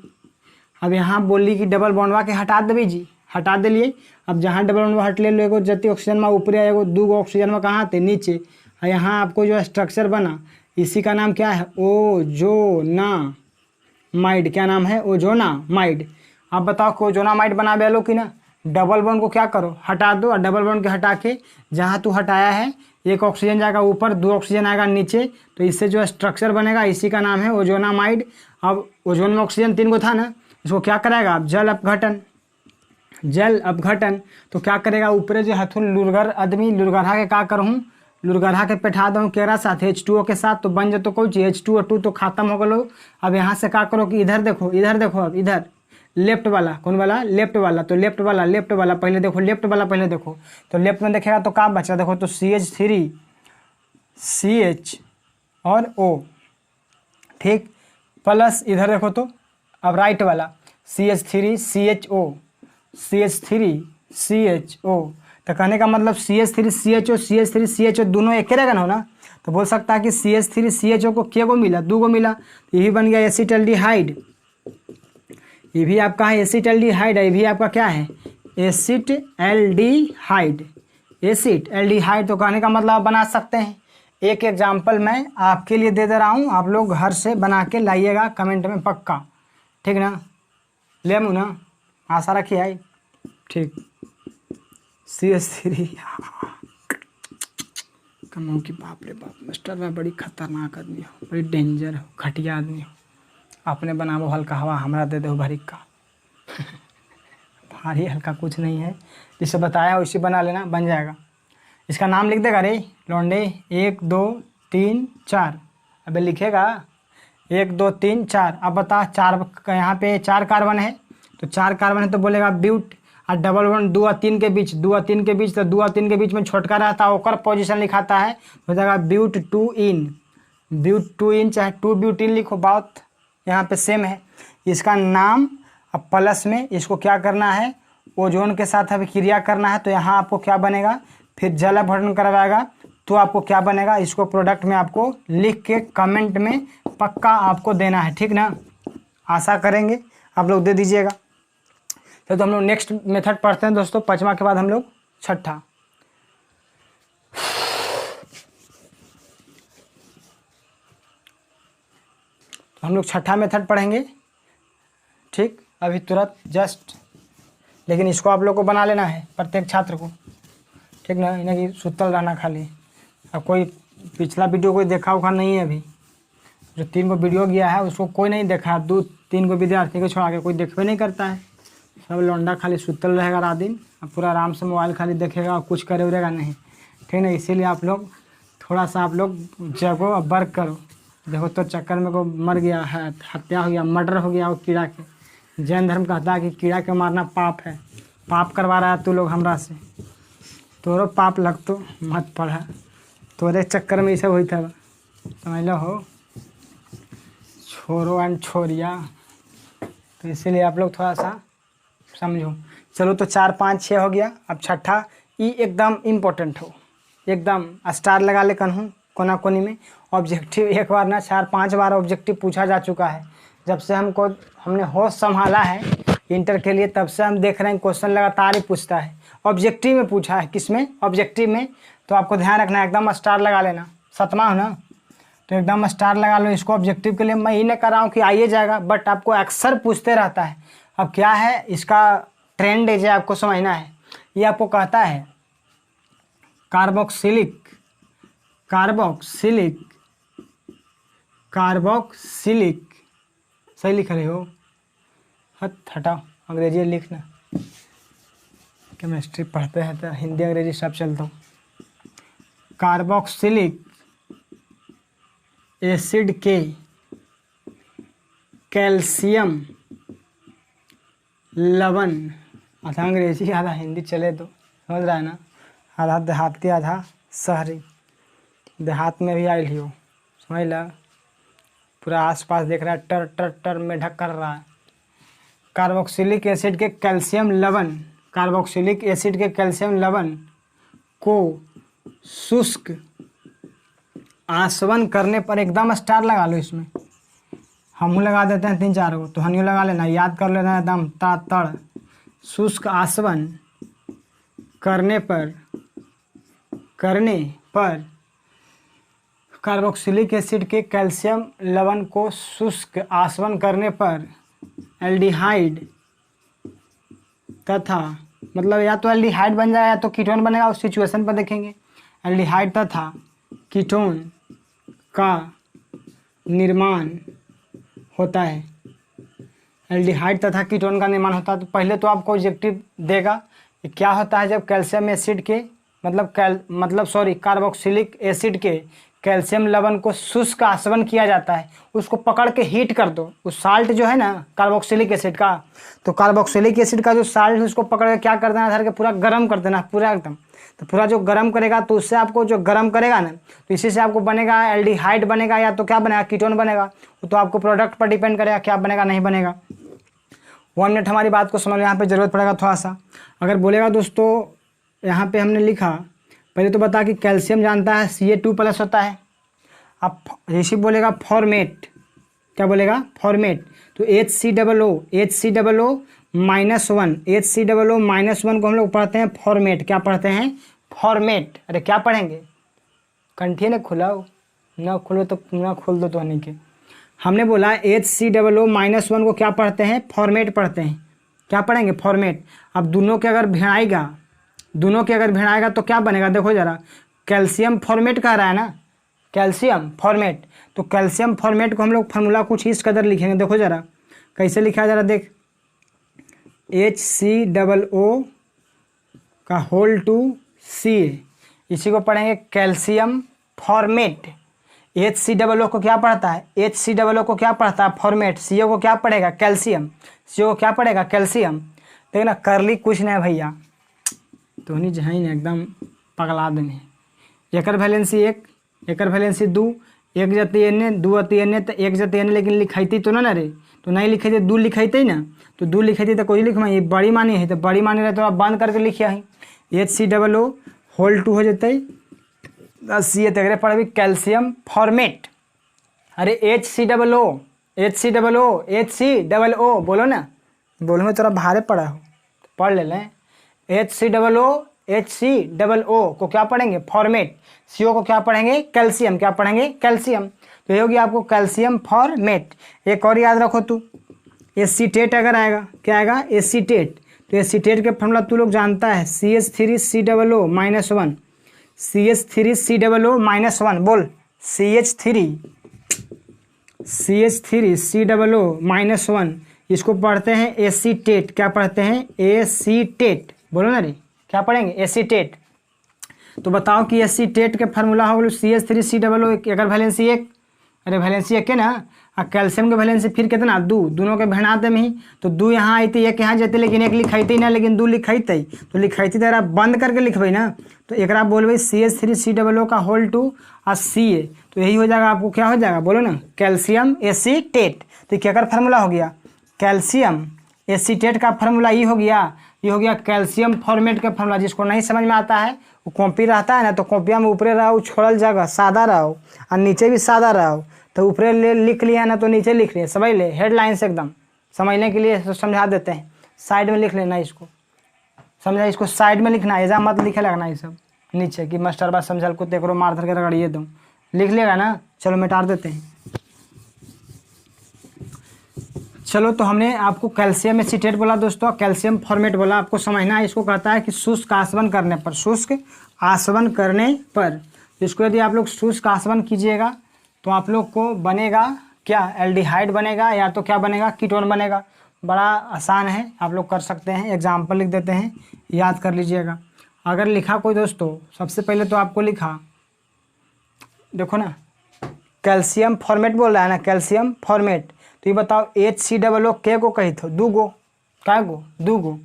[SPEAKER 1] अब यहाँ बोली कि डबल बॉन्डवा के हटा देवी जी, हटा दिलिए। अब जहाँ डबल बॉन्डवा हट ले लो, एगो जति ऑक्सीजन में ऊपर आएगो, 2 ऑक्सीजन में कहाँ थे नीचे। और यहाँ आपको जो स्ट्रक्चर बना इसी का नाम क्या है, ओजोनामाइड। क्या नाम है, ओजोनामाइड। अब बताओ कि ओजोनामाइड बना बे लो कि ना। डबल बॉन्ड को क्या करो, हटा दो, और डबल बॉन्ड के हटा के जहाँ तू हटाया है 1 ऑक्सीजन जाएगा ऊपर, 2 ऑक्सीजन आएगा नीचे, तो इससे जो स्ट्रक्चर बनेगा इसी का नाम है ओजोनामाइड। अब ओजोन में ऑक्सीजन 3 को था ना, इसको क्या कराएगा आप, जल अपघटन। जल अपघटन तो क्या करेगा, ऊपरे जो हथुन लुरगर आदमी, लुरगरहा के क्या करूँ, लुरगरहा के बैठा दूँ केरा साथ H2O के साथ, तो बन जातो कोई H2O2 तो खत्म हो गलो। अब यहाँ से क्या करो कि इधर देखो, इधर देखो, अब इधर लेफ्ट वाला, कौन वाला, लेफ्ट वाला। तो लेफ्ट वाला, लेफ्ट वाला पहले देखो, लेफ्ट वाला पहले देखो। तो लेफ्ट में देखेगा तो क्या बचा, देखो तो CH3 CH और O, ठीक, प्लस इधर देखो तो अब राइट वाला CH3 CHO, CH3 CHO। तो कहने का मतलब CH3 CHO CH3 CHO दोनों एक रहेगा ना। तो बोल सकता है कि CH3 CHO को क्या को मिला, 2 को मिला, तो यही बन गया एसिटल्डिहाइड। ये भी आपका है एसिटल्डिहाइड, ये भी आपका क्या है, एसिटल्डिहाइड, एसिटल्डिहाइड। तो कहने का मतलब आप बना सकते हैं। एक एग्जाम्पल मैं आपके लिए दे रहा हूँ, आप लोग घर से बना के लाइएगा कमेंट में पक्का, ठीक ना। ले मुँह ना, आशा रखिए आई, ठीक। CH3 कमाऊँ कि बाप रे बाप, मास्टर में बड़ी खतरनाक आदमी हो, बड़ी डेंजर हो, घटिया आदमी हो। आपने बनावो हल्का हवा, हमरा दे दो भारी का। भारी हल्का कुछ नहीं है, जिसे बताया उसी बना लेना, बन जाएगा। इसका नाम लिख देगा रे लौंडे, 1 2 3 4। अबे लिखेगा 1 2 3 4। अब बता, 4 यहाँ पे 4 कार्बन है, तो 4 कार्बन है तो बोलेगा ब्यूट। और डबल बॉन्ड 2 और 3 के बीच, 2 और 3 के बीच, तो 2 और 3 के बीच में छोटका रहता है, ओकर पोजीशन लिखाता है, हो जाएगा ब्यूट 2 इन, ब्यूट 2 इन, चाहे 2 ब्यूटीन लिखो, बात यहाँ पे सेम है। इसका नाम अब प्लस में इसको क्या करना है, ओजोन के साथ अभी क्रिया करना है, तो यहाँ आपको क्या बनेगा, फिर जल अपघटन करवाएगा तो आपको क्या बनेगा, इसको प्रोडक्ट में आपको लिख के कमेंट में पक्का आपको देना है, ठीक ना। आशा करेंगे आप लोग दे दीजिएगा। तो हम लोग नेक्स्ट मेथड पढ़ते हैं दोस्तों, 5वां के बाद हम लोग 6ठा। तो हम लोग 6ठा मेथड पढ़ेंगे, ठीक, अभी तुरंत जस्ट। लेकिन इसको आप लोग को बना लेना है प्रत्येक छात्र को, ठीक ना, इन्हें कि सुतल रहना खाली। अब कोई पिछला वीडियो कोई देखा उखा नहीं है, अभी जो 3 को वीडियो गया है उसको कोई नहीं देखा, 2-3 को विद्यार्थी को छोड़ा के कोई देखबे नहीं करता है। सब लौंडा खाली सुतल रहेगा रात दिन, अब पूरा आराम से मोबाइल खाली देखेगा और कुछ करे उरेगा नहीं, ठीक ना। इसीलिए आप लोग थोड़ा सा आप लोग जगो और वर्क करो। देखो तो चक्कर में को मर गया है, हत्या हो गया, मर्डर हो गया वो कीड़ा के। जैन धर्म कहता है कि कीड़ा के मारना पाप है, पाप करवा रहा है तू लोग हमरा से, तोरो पाप लग तो मत पढ़ा, तोरे चक्कर में ये सब हुई था, समझ लो हो। छोरो एंड छोरिया तो इसीलिए आप लोग थोड़ा सा समझो। चलो तो 4 5 6 हो गया। अब छठा ई एकदम इम्पोर्टेंट हो, एकदम स्टार लगा ले कन्हूँ कोना कोनी में। ऑब्जेक्टिव एक बार ना 4 5 बार ऑब्जेक्टिव पूछा जा चुका है। जब से हमने होश संभाला है इंटर के लिए, तब से हम देख रहे हैं क्वेश्चन लगातार ही पूछता है। ऑब्जेक्टिव में पूछा है, किसमें? ऑब्जेक्टिव में। तो आपको ध्यान रखना है, एकदम स्टार लगा लेना। 7वां हो ना, तो एकदम स्टार लगा लो इसको। ऑब्जेक्टिव के लिए मैं ही नहीं कर रहा हूँ कि आइए जाएगा, बट आपको अक्सर पूछते रहता है। अब क्या है इसका ट्रेंड है जो आपको समझना है। ये आपको कहता है कार्बोक्सिलिक सही लिख रहे हो? हटाओ अंग्रेजी लिखना, केमिस्ट्री पढ़ते हैं तो हिंदी अंग्रेजी सब चलता हूँ। कार्बोक्सिलिक एसिड के कैल्शियम लवण, आधा अंग्रेजी आधा हिंदी चले तो समझ रहा है ना। आधा देहाती आधा शहरी, देहात में भी आयल ही हो, समझ ला। पूरा आसपास देख रहा है, टर टर टर में ढक कर रहा है। कार्बोक्सिलिक एसिड के कैल्शियम लवण, कार्बोक्सिलिक एसिड के कैल्शियम लवण को शुष्क आसवन करने पर, एकदम स्टार लगा लो इसमें। हम लगा देते हैं 3 4 को, तो हनियो लगा लेना, याद कर लेना एकदम तड़। शुष्क आसवन करने पर कार्बोक्सिलिक एसिड के कैल्शियम लवण को शुष्क आसवन करने पर एल्डिहाइड तथा, मतलब या तो एल्डिहाइड बन जाएगा या तो कीटोन बनेगा, उस सिचुएशन पर देखेंगे। एल्डिहाइड तथा कीटोन का निर्माण होता है। एल्डिहाइड तथा कीटोन का निर्माण होता है। तो पहले तो आपको ऑब्जेक्टिव देगा कि क्या होता है जब कैल्शियम एसिड के कार्बोक्सिलिक एसिड के कैल्शियम लवण को शुष्क आसवन किया जाता है। उसको पकड़ के हीट कर दो, उस साल्ट जो है ना कार्बोक्सिलिक एसिड का, तो कार्बोक्सिलिक एसिड का जो साल्ट उसको पकड़ के क्या कर देना, धर के पूरा गर्म कर देना, पूरा एकदम। तो पूरा जो गर्म करेगा, तो उससे आपको जो गर्म करेगा ना, तो इसी से आपको बनेगा एल्डिहाइड बनेगा, या तो क्या बनेगा कीटोन बनेगा। तो आपको प्रोडक्ट पर डिपेंड करेगा क्या बनेगा नहीं बनेगा। 1 मिनट हमारी बात को समझ, यहाँ पे जरूरत पड़ेगा थोड़ा सा। अगर बोलेगा दोस्तों, यहाँ पे हमने लिखा, पहले तो बता कि कैल्शियम जानता है Ca2+ होता है। अब जैसे बोलेगा फॉर्मेट, क्या बोलेगा फॉर्मेट, तो HCOO -1, HCOO- को हम लोग पढ़ते हैं फॉर्मेट। क्या पढ़ते हैं? फॉर्मेट। अरे क्या पढ़ेंगे? कंठिए ने खुलाओ, ना खुलो तो ना खोल दो तो नहीं के। हमने बोला HCOO -1 को क्या पढ़ते हैं? फॉर्मेट पढ़ते हैं। क्या पढ़ेंगे? फॉर्मेट। अब दोनों के अगर भिड़ाएगा तो क्या बनेगा? देखो जरा, कैल्शियम फॉर्मेट कह रहा है ना, कैल्शियम फॉर्मेट। तो कैल्शियम फॉर्मेट को हम लोग फार्मूला कुछ इस कदर लिखेंगे। देखो जरा कैसे लिखा है, जरा देख। HCOO का होल टू Ca, इसी को पढ़ेंगे कैल्शियम फॉर्मेट। HCOO को क्या पढ़ता है? HCOO को क्या पढ़ता है? फॉर्मेट। CO को क्या पढ़ेगा? कैल्शियम। CO को क्या पढ़ेगा? कैल्शियम। देखना करली कुछ नहीं भैया, तो नहीं जहाँ ना एकदम पगला देने। एकर वैलेंसी 1, एकर वैलेंसी 2, 1 जती एने 2 अति एने, तो 1 जती एने, लेकिन लिखाइती तो ना रे, तो नहीं लिखाइते 2 लिखाइते ना, तो 2 लिखाइते तो कोई लिखमा, ये बड़ी मानी है तो बड़ी मानी रहे तो आप बंद करके लिखिया ही। HCOO होल टू हो जाते Ca तगड़े पढ़बी कैल्शियम फॉर्मेट। अरे HCOO बोलो ना, बोलो में थोड़ा भारे पड़ा हो, पढ़ ले लें। HCOO को क्या पढ़ेंगे? फॉर्मेट। CO को क्या पढ़ेंगे? कैल्शियम। क्या पढ़ेंगे? कैल्शियम। तो ये होगी आपको कैल्शियम फॉर्मेट। एक और याद रखो तू, एसीटेट अगर आएगा, क्या आएगा? एसीटेट। तो एसीटेट के फॉर्मूला तू लोग जानता है, CH3COO -1, CH3COO -1, बोल CH3COO -1, इसको पढ़ते हैं एसीटेट। क्या पढ़ते हैं? एसीटेट। बोलो ना रे, क्या पढ़ेंगे? एसीटेट। तो बताओ कि एसीटेट के फार्मूला हो गया CH3COO, अगर वैलेंसी 1, अरे वैलेंसी 1 के ना, और कैल्शियम के वैलेंसी फिर कितना? 2, दोनों के भेड़ाते में ही, तो 2 यहाँ आई थी, 1 यहाँ जाते, लेकिन 1 लिखाइते ना, लेकिन 2 लिखाइते, तो लिखाइते तो बंद करके लिखबे ना, तो एक बोलबे CH3COO का होल टू और Ca, तो यही हो जाएगा आपको। क्या हो जाएगा? बोलो ना, कैल्शियम एसीटेट। तो क्या कर फार्मूला हो गया? कैल्शियम एसीटेट का फार्मूला ये हो गया, ये हो गया कैल्शियम फॉर्मेट का फार्मूला। जिसको नहीं समझ में आता है वो कॉपी रहता है ना, तो कॉपिया में ऊपरे रहो छोड़ल जगह सादा रहो और नीचे भी सादा रहो, तो ऊपरे ले लिख लिया ना तो नीचे लिख लिया, समझ ले हेडलाइन से एकदम समझने के लिए समझा देते हैं। साइड में लिख लेना इसको, समझा, इसको साइड में लिखना, ऐसा मत लिखे लगना ये सब नीचे कि मास्टर बात समझल को तेकरो मार धर के रगड़िए दूँ, लिख लेगा ना। चलो मिटा देते हैं। चलो तो हमने आपको कैल्शियम एसीटेट बोला दोस्तों, कैल्शियम फॉर्मेट बोला, आपको समझना है। इसको कहता है कि शुष्क आसवन करने पर, शुष्क आसवन करने पर, इसको यदि आप लोग शुष्क आसवन कीजिएगा तो आप लोग को बनेगा क्या, एल्डिहाइड बनेगा या तो क्या बनेगा, कीटोन बनेगा। बड़ा आसान है, आप लोग कर सकते हैं। एग्जाम्पल लिख देते हैं, याद कर लीजिएगा। अगर लिखा कोई दोस्तों, सबसे पहले तो आपको लिखा, देखो ना कैल्शियम फॉर्मेट बोल रहा है ना, कैल्शियम फॉर्मेट। तो ये बताओ HCOO के को कही थो, दू गो, क्या गो, दू गो,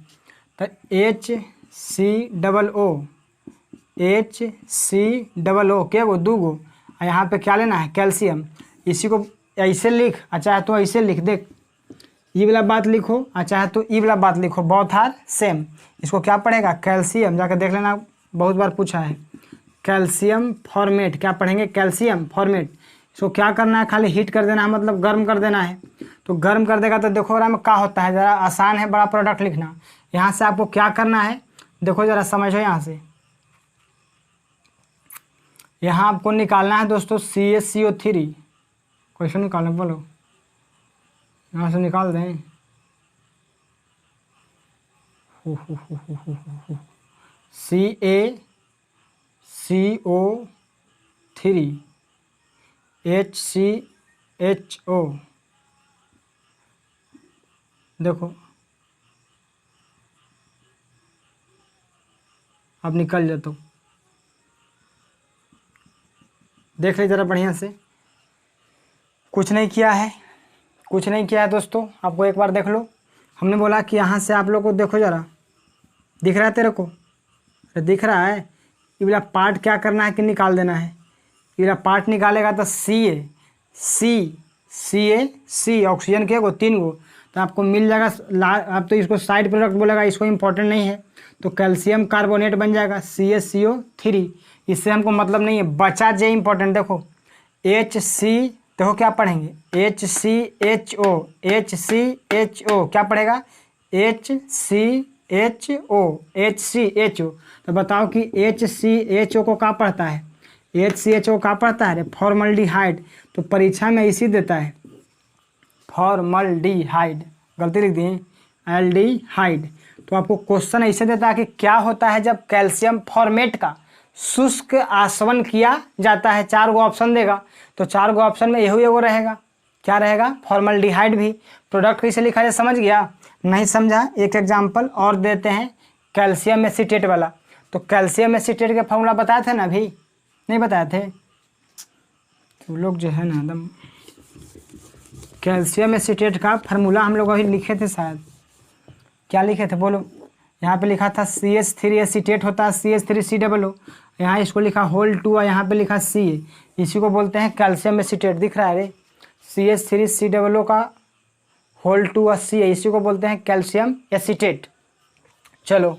[SPEAKER 1] तो HCOO के गो, दू गो। यहाँ पे क्या लेना है, कैल्शियम। इसी को ऐसे लिख, चाहे तो ऐसे लिख, देख ये वाला बात लिखो, चाहे तो ये वाला बात लिखो, बोथ आर सेम। इसको क्या पढ़ेगा, कैल्शियम, जाकर देख लेना, बहुत बार पूछा है। कैल्शियम फॉर्मेट, क्या पढ़ेंगे, कैल्शियम फॉर्मेट। इसको क्या करना है, खाली हीट कर देना है, मतलब गर्म कर देना है। तो गर्म कर देगा तो देखो में क्या होता है, ज़रा आसान है बड़ा प्रोडक्ट लिखना। यहाँ से आपको क्या करना है, देखो ज़रा समझो। यहाँ से यहाँ आपको निकालना है दोस्तों CaCO3। क्वेश्चन निकालना, बोलो यहाँ से निकाल दें। CaCO3 HCHO, देखो अब निकल जाता हूँ, देख लीजिए ज़रा बढ़िया से। कुछ नहीं किया है, कुछ नहीं किया है दोस्तों, आपको एक बार देख लो। हमने बोला कि यहाँ से आप लोग को देखो ज़रा, दिख रहा है तेरे को, दिख रहा है। ये वाला पार्ट क्या करना है कि निकाल देना है। ये वाला पार्ट निकालेगा तो C ऑक्सीजन के गो, 3 गो, तो आपको मिल जाएगा। आप तो इसको साइड प्रोडक्ट बोलेगा, इसको इम्पोर्टेंट नहीं है, तो कैल्शियम कार्बोनेट बन जाएगा CaCO3। इससे हमको मतलब नहीं है, बचा जे इम्पोर्टेंट। देखो HC, देखो क्या पढ़ेंगे, HCHO क्या पढ़ेगा, HCHO। तो बताओ कि HCHO को क्या पढ़ता है, HCHO क्या पढ़ता है, फॉर्मल्डिहाइड। तो परीक्षा में इसी देता है, फॉर्मल्डिहाइड, गलती लिख दी, एल्डिहाइड। तो आपको क्वेश्चन ऐसे देता है कि क्या होता है जब कैल्शियम फॉर्मेट का शुष्क आसवन किया जाता है। 4 गो ऑप्शन देगा, तो 4 गो ऑप्शन में यही एगो रहेगा, क्या रहेगा, फॉर्मल्डिहाइड भी। प्रोडक्ट कैसे लिखा जाए समझ गया, नहीं समझा, एक एग्जांपल और देते हैं, कैल्शियम एसीटेट वाला। तो कैल्शियम एसीटेट का फॉर्मूला बताए थे ना, अभी नहीं बताए थे तो लोग जो है ना एकदम। कैल्शियम एसीटेट का फार्मूला हम लोग अभी लिखे थे शायद, क्या लिखे थे बोलो। यहाँ पे लिखा था CH3 एसीटेट होता है, CH3COO। यहाँ इसको लिखा Hol2 और यहाँ पे लिखा Ca, इसी को बोलते हैं कैल्शियम एसीटेट। दिख रहा है रे, CH3COO का Hol2 और Ca, इसी को बोलते हैं कैल्शियम एसीटेट। चलो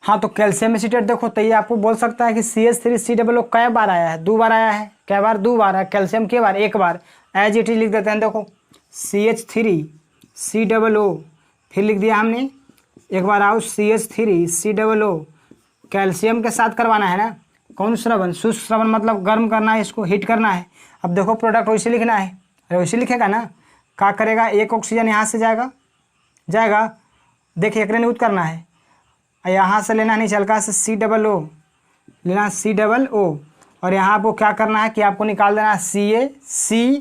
[SPEAKER 1] हाँ, तो कैल्शियम एसीटेट देखो, तो ये आपको बोल सकता है कि CH3COO कै बार आया है, 2 बार आया है। कै बार, 2 बार है। कैल्शियम के बार, 1 बार। एज इट इज लिख देते हैं, देखो CH3COO, फिर लिख दिया हमने, एक बार आओ CH3COO, कैल्शियम के साथ करवाना है ना, कौन श्रवण, शुष्क श्रवण, मतलब गर्म करना है, इसको हीट करना है। अब देखो प्रोडक्ट वैसे लिखना है, वैसे लिखेगा ना, क्या करेगा, एक ऑक्सीजन यहाँ से जाएगा, देखिए एक यूज करना है, यहाँ से लेना नहीं, हल्का से COO लेना, COO, और यहाँ आपको क्या करना है कि आपको निकाल देना Ca,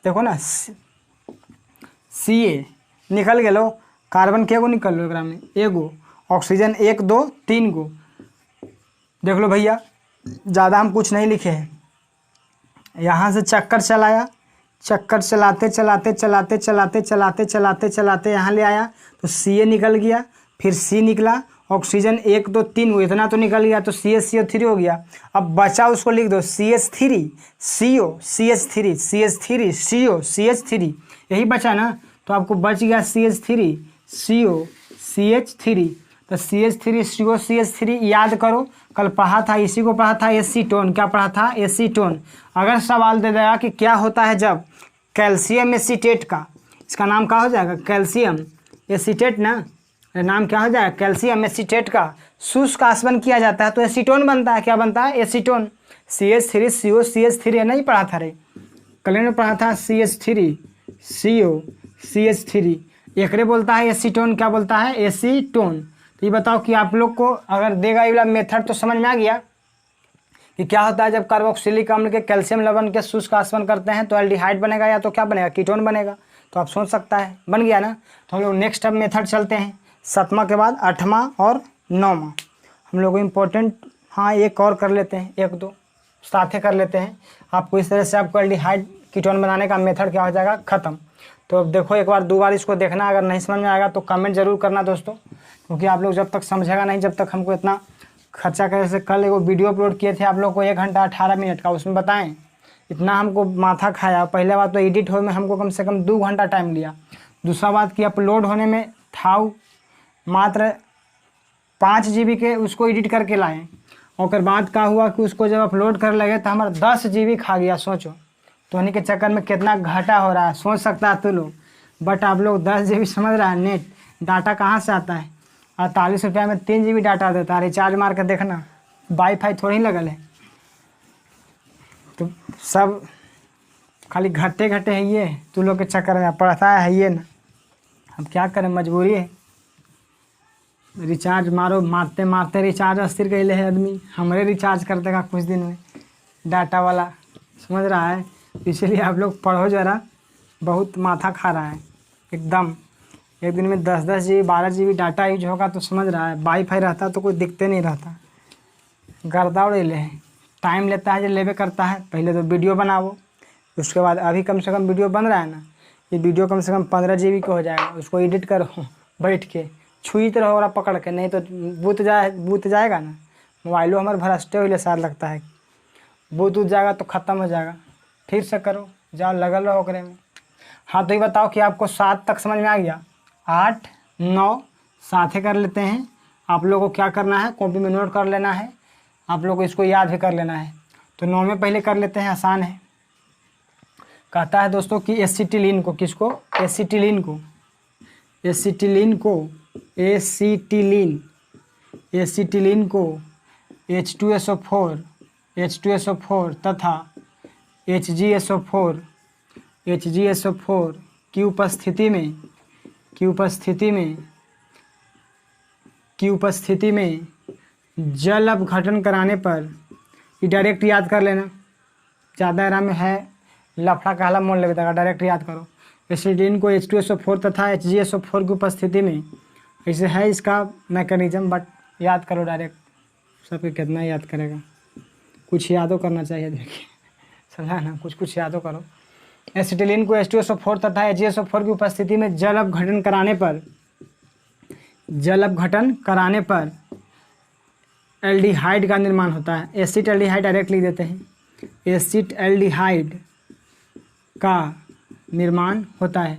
[SPEAKER 1] देखो ना Ca निकल गए लो, कार्बन के गो निकल लो, एकरा में एगो, ऑक्सीजन 1 2 3 गो। देख लो भैया, ज़्यादा हम कुछ नहीं लिखे हैं। यहाँ से चक्कर चलाया, चक्कर चलाते यहाँ ले आया, तो Ca निकल गया, फिर C निकला, ऑक्सीजन 1 2 3 गो, इतना तो निकल गया, तो CaCO3 हो गया। अब बचा उसको लिख दो CH3CO, CH3CO, CH3, यही बचा ना। तो आपको बच गया CH3 CO CH3। तो CH3 CO CH3 याद करो, कल पढ़ा था, इसी को पढ़ा था एसीटोन। क्या पढ़ा था? एसीटोन। अगर सवाल दे देगा कि क्या होता है जब कैल्शियम एसीटेट का, इसका नाम क्या हो जाएगा? कैल्शियम एसीटेट ना, नाम क्या हो जाएगा? कैल्शियम एसीटेट का शुष्क आसवन किया जाता है तो एसीटोन बनता है। क्या बनता है? एसीटोन। CH3 CO CH3 नहीं पढ़ा था रे, कल ने पढ़ा था CH3 CO CH3, एकरे बोलता है एसीटोन। क्या बोलता है? एसीटोन। तो ये बताओ कि आप लोग को अगर देगा ये वाला मेथड तो समझ में आ गया कि क्या होता है जब कार्बोक्सिलिक अम्ल के कैल्शियम लवण के शुष्क आसवन करते हैं तो एल्डिहाइड बनेगा या तो क्या बनेगा? कीटोन बनेगा। तो आप सोच सकता है, बन गया ना। तो हम लोग नेक्स्ट अब मेथड चलते हैं, 7वां के बाद 8वां और 9वां हम लोग इम्पोर्टेंट। हाँ, एक और कर लेते हैं, 1-2 साथ ही कर लेते हैं। आपको इस तरह से आपको एल्डिहाइड कीटोन बनाने का मेथड क्या हो जाएगा? ख़त्म। तो अब देखो, एक बार 2 बार इसको देखना, अगर नहीं समझ में आएगा तो कमेंट जरूर करना दोस्तों, क्योंकि आप लोग जब तक समझेगा नहीं, जब तक हमको इतना खर्चा करे से कल एगो वीडियो अपलोड किए थे आप लोग को 1 घंटा 18 मिनट का, उसमें बताएं इतना हमको माथा खाया। पहले बात तो एडिट होने में हमको कम से कम 2 घंटा टाइम लिया। दूसरा बात कि अपलोड होने में था मात्र 5 GB के, उसको एडिट करके लाएँ। और बाद का हुआ कि उसको जब अपलोड कर लगे तो हमारा 10 GB खा गया। सोचो तो उन्हीं के चक्कर में कितना घाटा हो रहा है, सोच सकता है तो लोग। बट आप लोग 10 GB समझ रहा है, नेट डाटा कहाँ से आता है? 48 रुपये में 3 GB डाटा देता है। रिचार्ज मार कर देखना, वाईफाई थोड़ी लगल है। तो सब खाली घटे है ये, तू लोग के चक्कर में पड़ता है ये ना। अब क्या करें, मजबूरी है। रिचार्ज मारो, मारते मारते रिचार्ज अस्थिर कैले है आदमी। हमारे रिचार्ज कर देगा कुछ दिन में डाटा वाला, समझ रहा है। इसलिए आप लोग पढ़ो ज़रा, बहुत माथा खा रहा है एकदम। एक दिन में 10-10 GB 12 GB डाटा यूज होगा तो समझ रहा है। वाईफाई रहता तो कोई दिखते नहीं रहता। गर्दा उड़े ले, टाइम लेता है जो लेवे करता है। पहले तो वीडियो बनाओ, उसके बाद अभी कम से कम वीडियो बन रहा है ना, ये वीडियो कम से कम 15 GB का हो जाएगा। उसको एडिट करो बैठ के, छुई तो रहो पकड़ के, नहीं तो बूत जाएगा ना। मोबाइलो हमारे भरस्टे हुए साथ लगता है, बूत जाएगा तो ख़त्म हो जाएगा। फिर से करो, जाओ लगल रहो करे में। हाँ, तो ये बताओ कि आपको 7 तक समझ में आ गया? 8 9 साथ कर लेते हैं। आप लोगों को क्या करना है, कॉपी में नोट कर लेना है, आप लोगों को इसको याद भी कर लेना है। तो 9 में पहले कर लेते हैं, आसान है। कहता है दोस्तों कि एसिटिलीन को, किसको? एसिटिलीन को, एसिटिलीन को, एसिटिलीन को H2SO4 तथा HgSO4 की उपस्थिति में जल अपघटन कराने पर, ये डायरेक्ट याद कर लेना, ज़्यादा आराम है, लफड़ा कहला मोड़ लगेगा, डायरेक्ट याद करो। एसिटिलीन को H2SO4 तथा HgSO4 की उपस्थिति में, ऐसे है इसका मैकेनिज्म, बट याद करो डायरेक्ट। सबके कितना याद करेगा, कुछ यादो करना चाहिए। देखिए समझा ना, कुछ यादो करो। एसिटिलीन को H2SO4 तथा HgSO4 की उपस्थिति में जल अपघटन कराने पर एल्डिहाइड का निर्माण होता है। एसिड एल्डिहाइड डायरेक्ट लिख देते हैं, एसिड एल्डिहाइड का निर्माण होता है।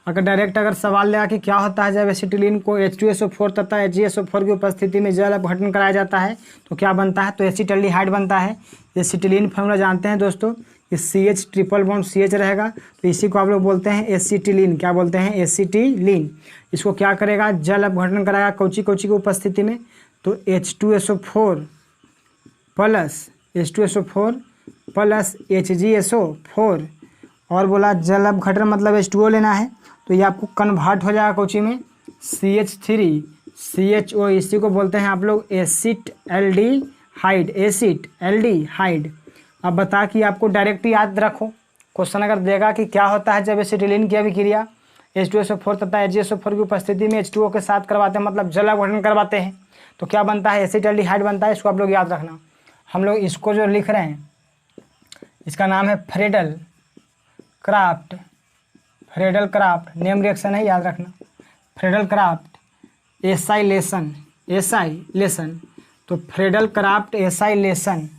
[SPEAKER 1] अगर सवाल लगा कि क्या होता है जब एसिटिलीन को H2SO4 तथा HgSO4 की उपस्थिति में जल अपघटन कराया जाता है तो क्या बनता है? तो एसिड एल्डिहाइड बनता है। एसिटिलीन फॉर्मूला जानते हैं दोस्तों, इस CH ट्रिपल बॉन्ड CH रहेगा, तो इसी को आप लोग बोलते हैं एसिटिलीन। क्या बोलते हैं? एसिटिलीन। इसको क्या करेगा? जल अपघटन कराएगा कौची की उपस्थिति में? तो H2SO4 प्लस HgSO4, और बोला जल अपघटन मतलब H2O लेना है, तो ये आपको कन्वर्ट हो जाएगा कौची में? CH3 CHO, इसी को बोलते हैं आप लोग एसिड एल्डिहाइड। अब बता कि आपको डायरेक्ट याद रखो, क्वेश्चन अगर देगा कि क्या होता है जब एसिटिलीन की अभिक्रिया H2SO4 तथा HgSO4 की उपस्थिति में H2O के साथ करवाते हैं, मतलब जल अपघटन करवाते हैं, तो क्या बनता है? एसिड एल्डिहाइड बनता है। इसको आप लोग याद रखना। हम लोग इसको जो लिख रहे हैं इसका नाम है फ्रेडल क्राफ्ट, नेम रिएक्शन है, याद रखना। फ्रेडल क्राफ्ट एसाइलेशन, तो Friedel Crafts acylation,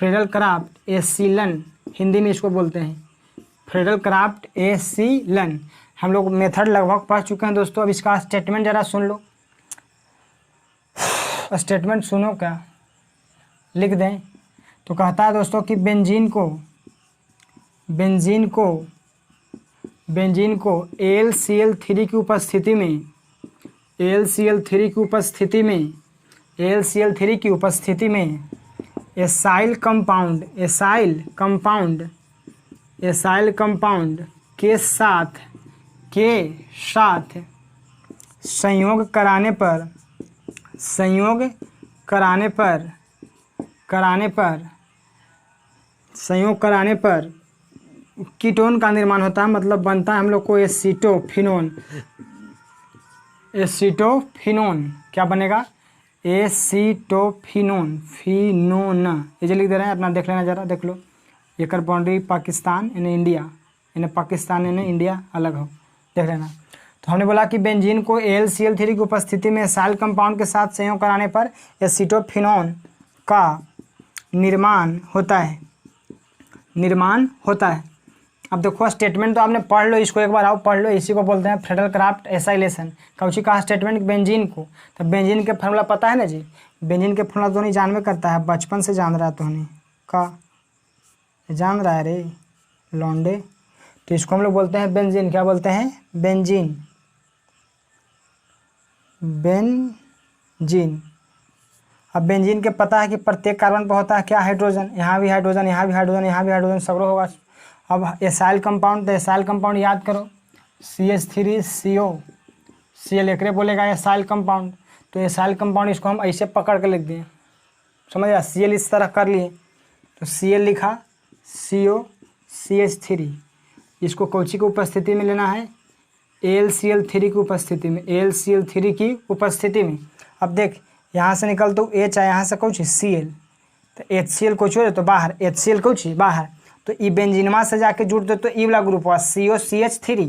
[SPEAKER 1] Friedel Crafts acylation, Hindi में इसको बोलते हैं फ्रेडल क्राफ्ट एसिलन। हम लोग मेथड लगभग पढ़ चुके हैं दोस्तों। अब इसका स्टेटमेंट ज़रा सुन लो। स्टेटमेंट सुनो, क्या लिख दें तो कहता है दोस्तों कि बेंजीन को AlCl3 की उपस्थिति में AlCl3 की उपस्थिति में एसाइल कंपाउंड के साथ संयोग कराने पर कीटोन का निर्माण होता है, मतलब बनता है हम लोग को एसीटोफिनोन। क्या बनेगा? एसीटोफिनोन, ये जो लिख दे रहे हैं अपना देख लेना जरा, देख लो। एक बाउंड्री पाकिस्तान यानी इंडिया, यानी पाकिस्तान यानी इंडिया अलग हो, देख लेना। तो हमने बोला कि बेंजीन को AlCl3 की उपस्थिति में एसाइल कंपाउंड के साथ संयोग कराने पर एसीटोफिनोन का निर्माण होता है। अब देखो स्टेटमेंट तो आपने पढ़ लो, इसको एक बार आओ पढ़ लो। इसी को बोलते हैं फ्रेडल क्राफ्ट एसाइलेशन। कौची कहा स्टेटमेंट? बेंजीन को। तो बेंजीन के फार्मूला पता है ना जी? बेंजीन के फार्मूला तो नहीं जानवे करता है, बचपन से जान रहा है तो नहीं का जान रहा है रे लौंडे। तो इसको हम लोग बोलते हैं बेंजीन। क्या बोलते हैं? बेंजीन। अब बेंजीन के पता है कि प्रत्येक कार्बन पर होता है क्या? हाइड्रोजन। यहाँ भी हाइड्रोजन, यहाँ भी हाइड्रोजन, यहाँ भी हाइड्रोजन, सगरो होगा। अब एसाइल कंपाउंड, तो एसाइल कंपाउंड याद करो, CH3CO, Cl एकरे बोलेगा एसाइल कंपाउंड। तो एसाइल कंपाउंड इसको हम ऐसे पकड़ के लिख दिए, समझ गया? Cl इस तरह कर लिए तो Cl लिखा, CO CH3। इसको कौची की उपस्थिति में लेना है? AlCl3 की उपस्थिति में। अब देख यहाँ से निकल तो H है, यहाँ से कौची Cl, तो HCl कौची हो तो बाहर, HCl कौची बाहर। तो ई बेंजीनमा से जाके जुड़ दे तो ई वाला ग्रुप हुआ COCH3।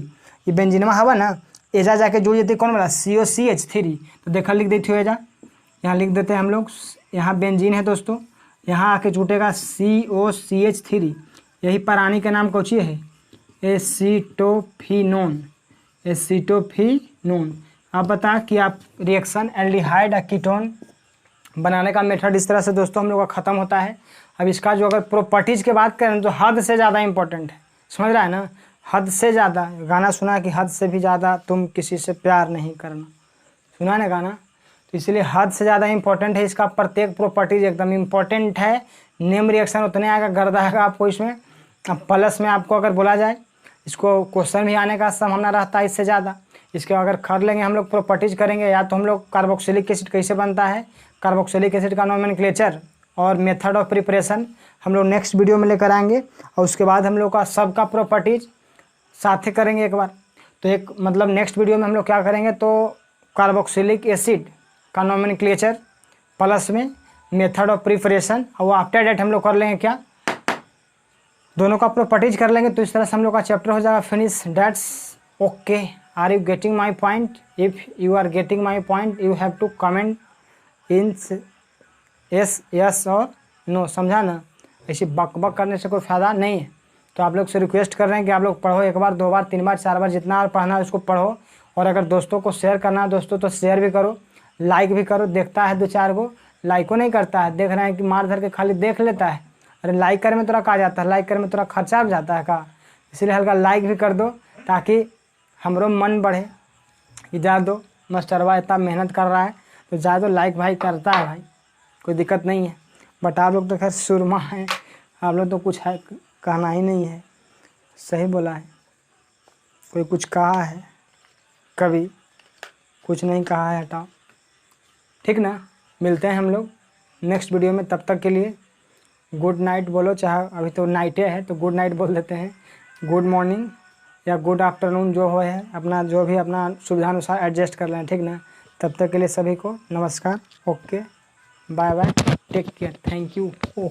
[SPEAKER 1] ये बेंजीनमा हवा ना, एजा जाके जुड़ जाती कौन वाला? COCH3। तो देखा लिख देती हो एजा, यहाँ लिख देते हैं हम लोग। यहाँ बेंजीन है दोस्तों, यहाँ आके जुटेगा COCH3। यही प्राणी का नाम कौची है? एसीटोफिनोन। अब बता कि आप रिएक्शन एल्डिहाइड कीटोन बनाने का मेथड इस तरह से दोस्तों हम लोग का ख़त्म होता है। अब इसका जो अगर प्रॉपर्टीज़ की बात करें तो हद से ज़्यादा इम्पोर्टेंट है, समझ रहा है ना? हद से ज़्यादा। गाना सुना कि हद से भी ज़्यादा तुम किसी से प्यार नहीं करना, सुना ना गाना? तो इसलिए हद से ज़्यादा इम्पोर्टेंट है। इसका प्रत्येक प्रॉपर्टीज़ एकदम इम्पोर्टेंट है। नेम रिएक्शन उतने आएगा, गर्द आएगा आपको इसमें। अब प्लस में आपको अगर बोला जाए, इसको क्वेश्चन भी आने का संभावना रहता है इससे ज़्यादा। इसके अगर कर लेंगे हम लोग, प्रॉपर्टीज़ करेंगे, या तो हम लोग कार्बोक्सिलिक एसिड कैसे बनता है, कार्बोक्सिलिक एसिड का नोमेनक्लेचर और मेथड ऑफ प्रिपरेशन हम लोग नेक्स्ट वीडियो में लेकर आएंगे। और उसके बाद हम लोग का सबका प्रॉपर्टीज़ साथ ही करेंगे एक बार। तो एक मतलब नेक्स्ट वीडियो में हम लोग क्या करेंगे, तो कार्बोक्सिलिक एसिड का नोमेनक्लेचर प्लस में मेथड ऑफ प्रिपरेशन, और वो आफ्टर डेट हम लोग कर लेंगे क्या, दोनों का प्रॉपर्टीज कर लेंगे। तो इस तरह से हम लोग का चैप्टर हो जाएगा finish. That's okay. Are you getting my point? If you are getting my point you have to comment in yes और नो, समझा ना? ऐसी बक करने से कोई फ़ायदा नहीं है। तो आप लोग से रिक्वेस्ट कर रहे हैं कि आप लोग पढ़ो, एक बार, दो बार, तीन बार, चार बार, जितना बार पढ़ना है उसको पढ़ो। और अगर दोस्तों को शेयर करना है दोस्तों तो शेयर भी करो, लाइक भी करो। देखता है 2-4 गो, लाइको नहीं करता है, देख रहे हैं कि मार धर के खाली देख लेता है। अरे लाइक करे में तोरा कहा जाता है, लाइक करे में तोरा खर्चा भी जाता है का? इसलिए हल्का लाइक भी कर दो ताकि हमरो मन बढ़े कि जा दो मास्टरवा इतना मेहनत कर रहा है तो जा दो, लाइक भाई करता है भाई, कोई दिक्कत नहीं है। बट आप लोग तो खैर सुरमा हैं, आप लोग तो कुछ है कहना ही नहीं है। सही बोला है, कोई कुछ कहा है कभी? कुछ नहीं कहा है, हटाओ, ठीक ना? मिलते हैं हम लोग नेक्स्ट वीडियो में। तब तक के लिए गुड नाइट बोलो, चाहे अभी तो नाइटे है तो गुड नाइट बोल देते हैं, गुड मॉर्निंग या गुड आफ्टरनून जो हो है, अपना जो भी अपना सुविधानुसार एडजस्ट कर लें, ठीक ना? तब तक के लिए सभी को नमस्कार, okay, bye bye, take care, thank you. Oh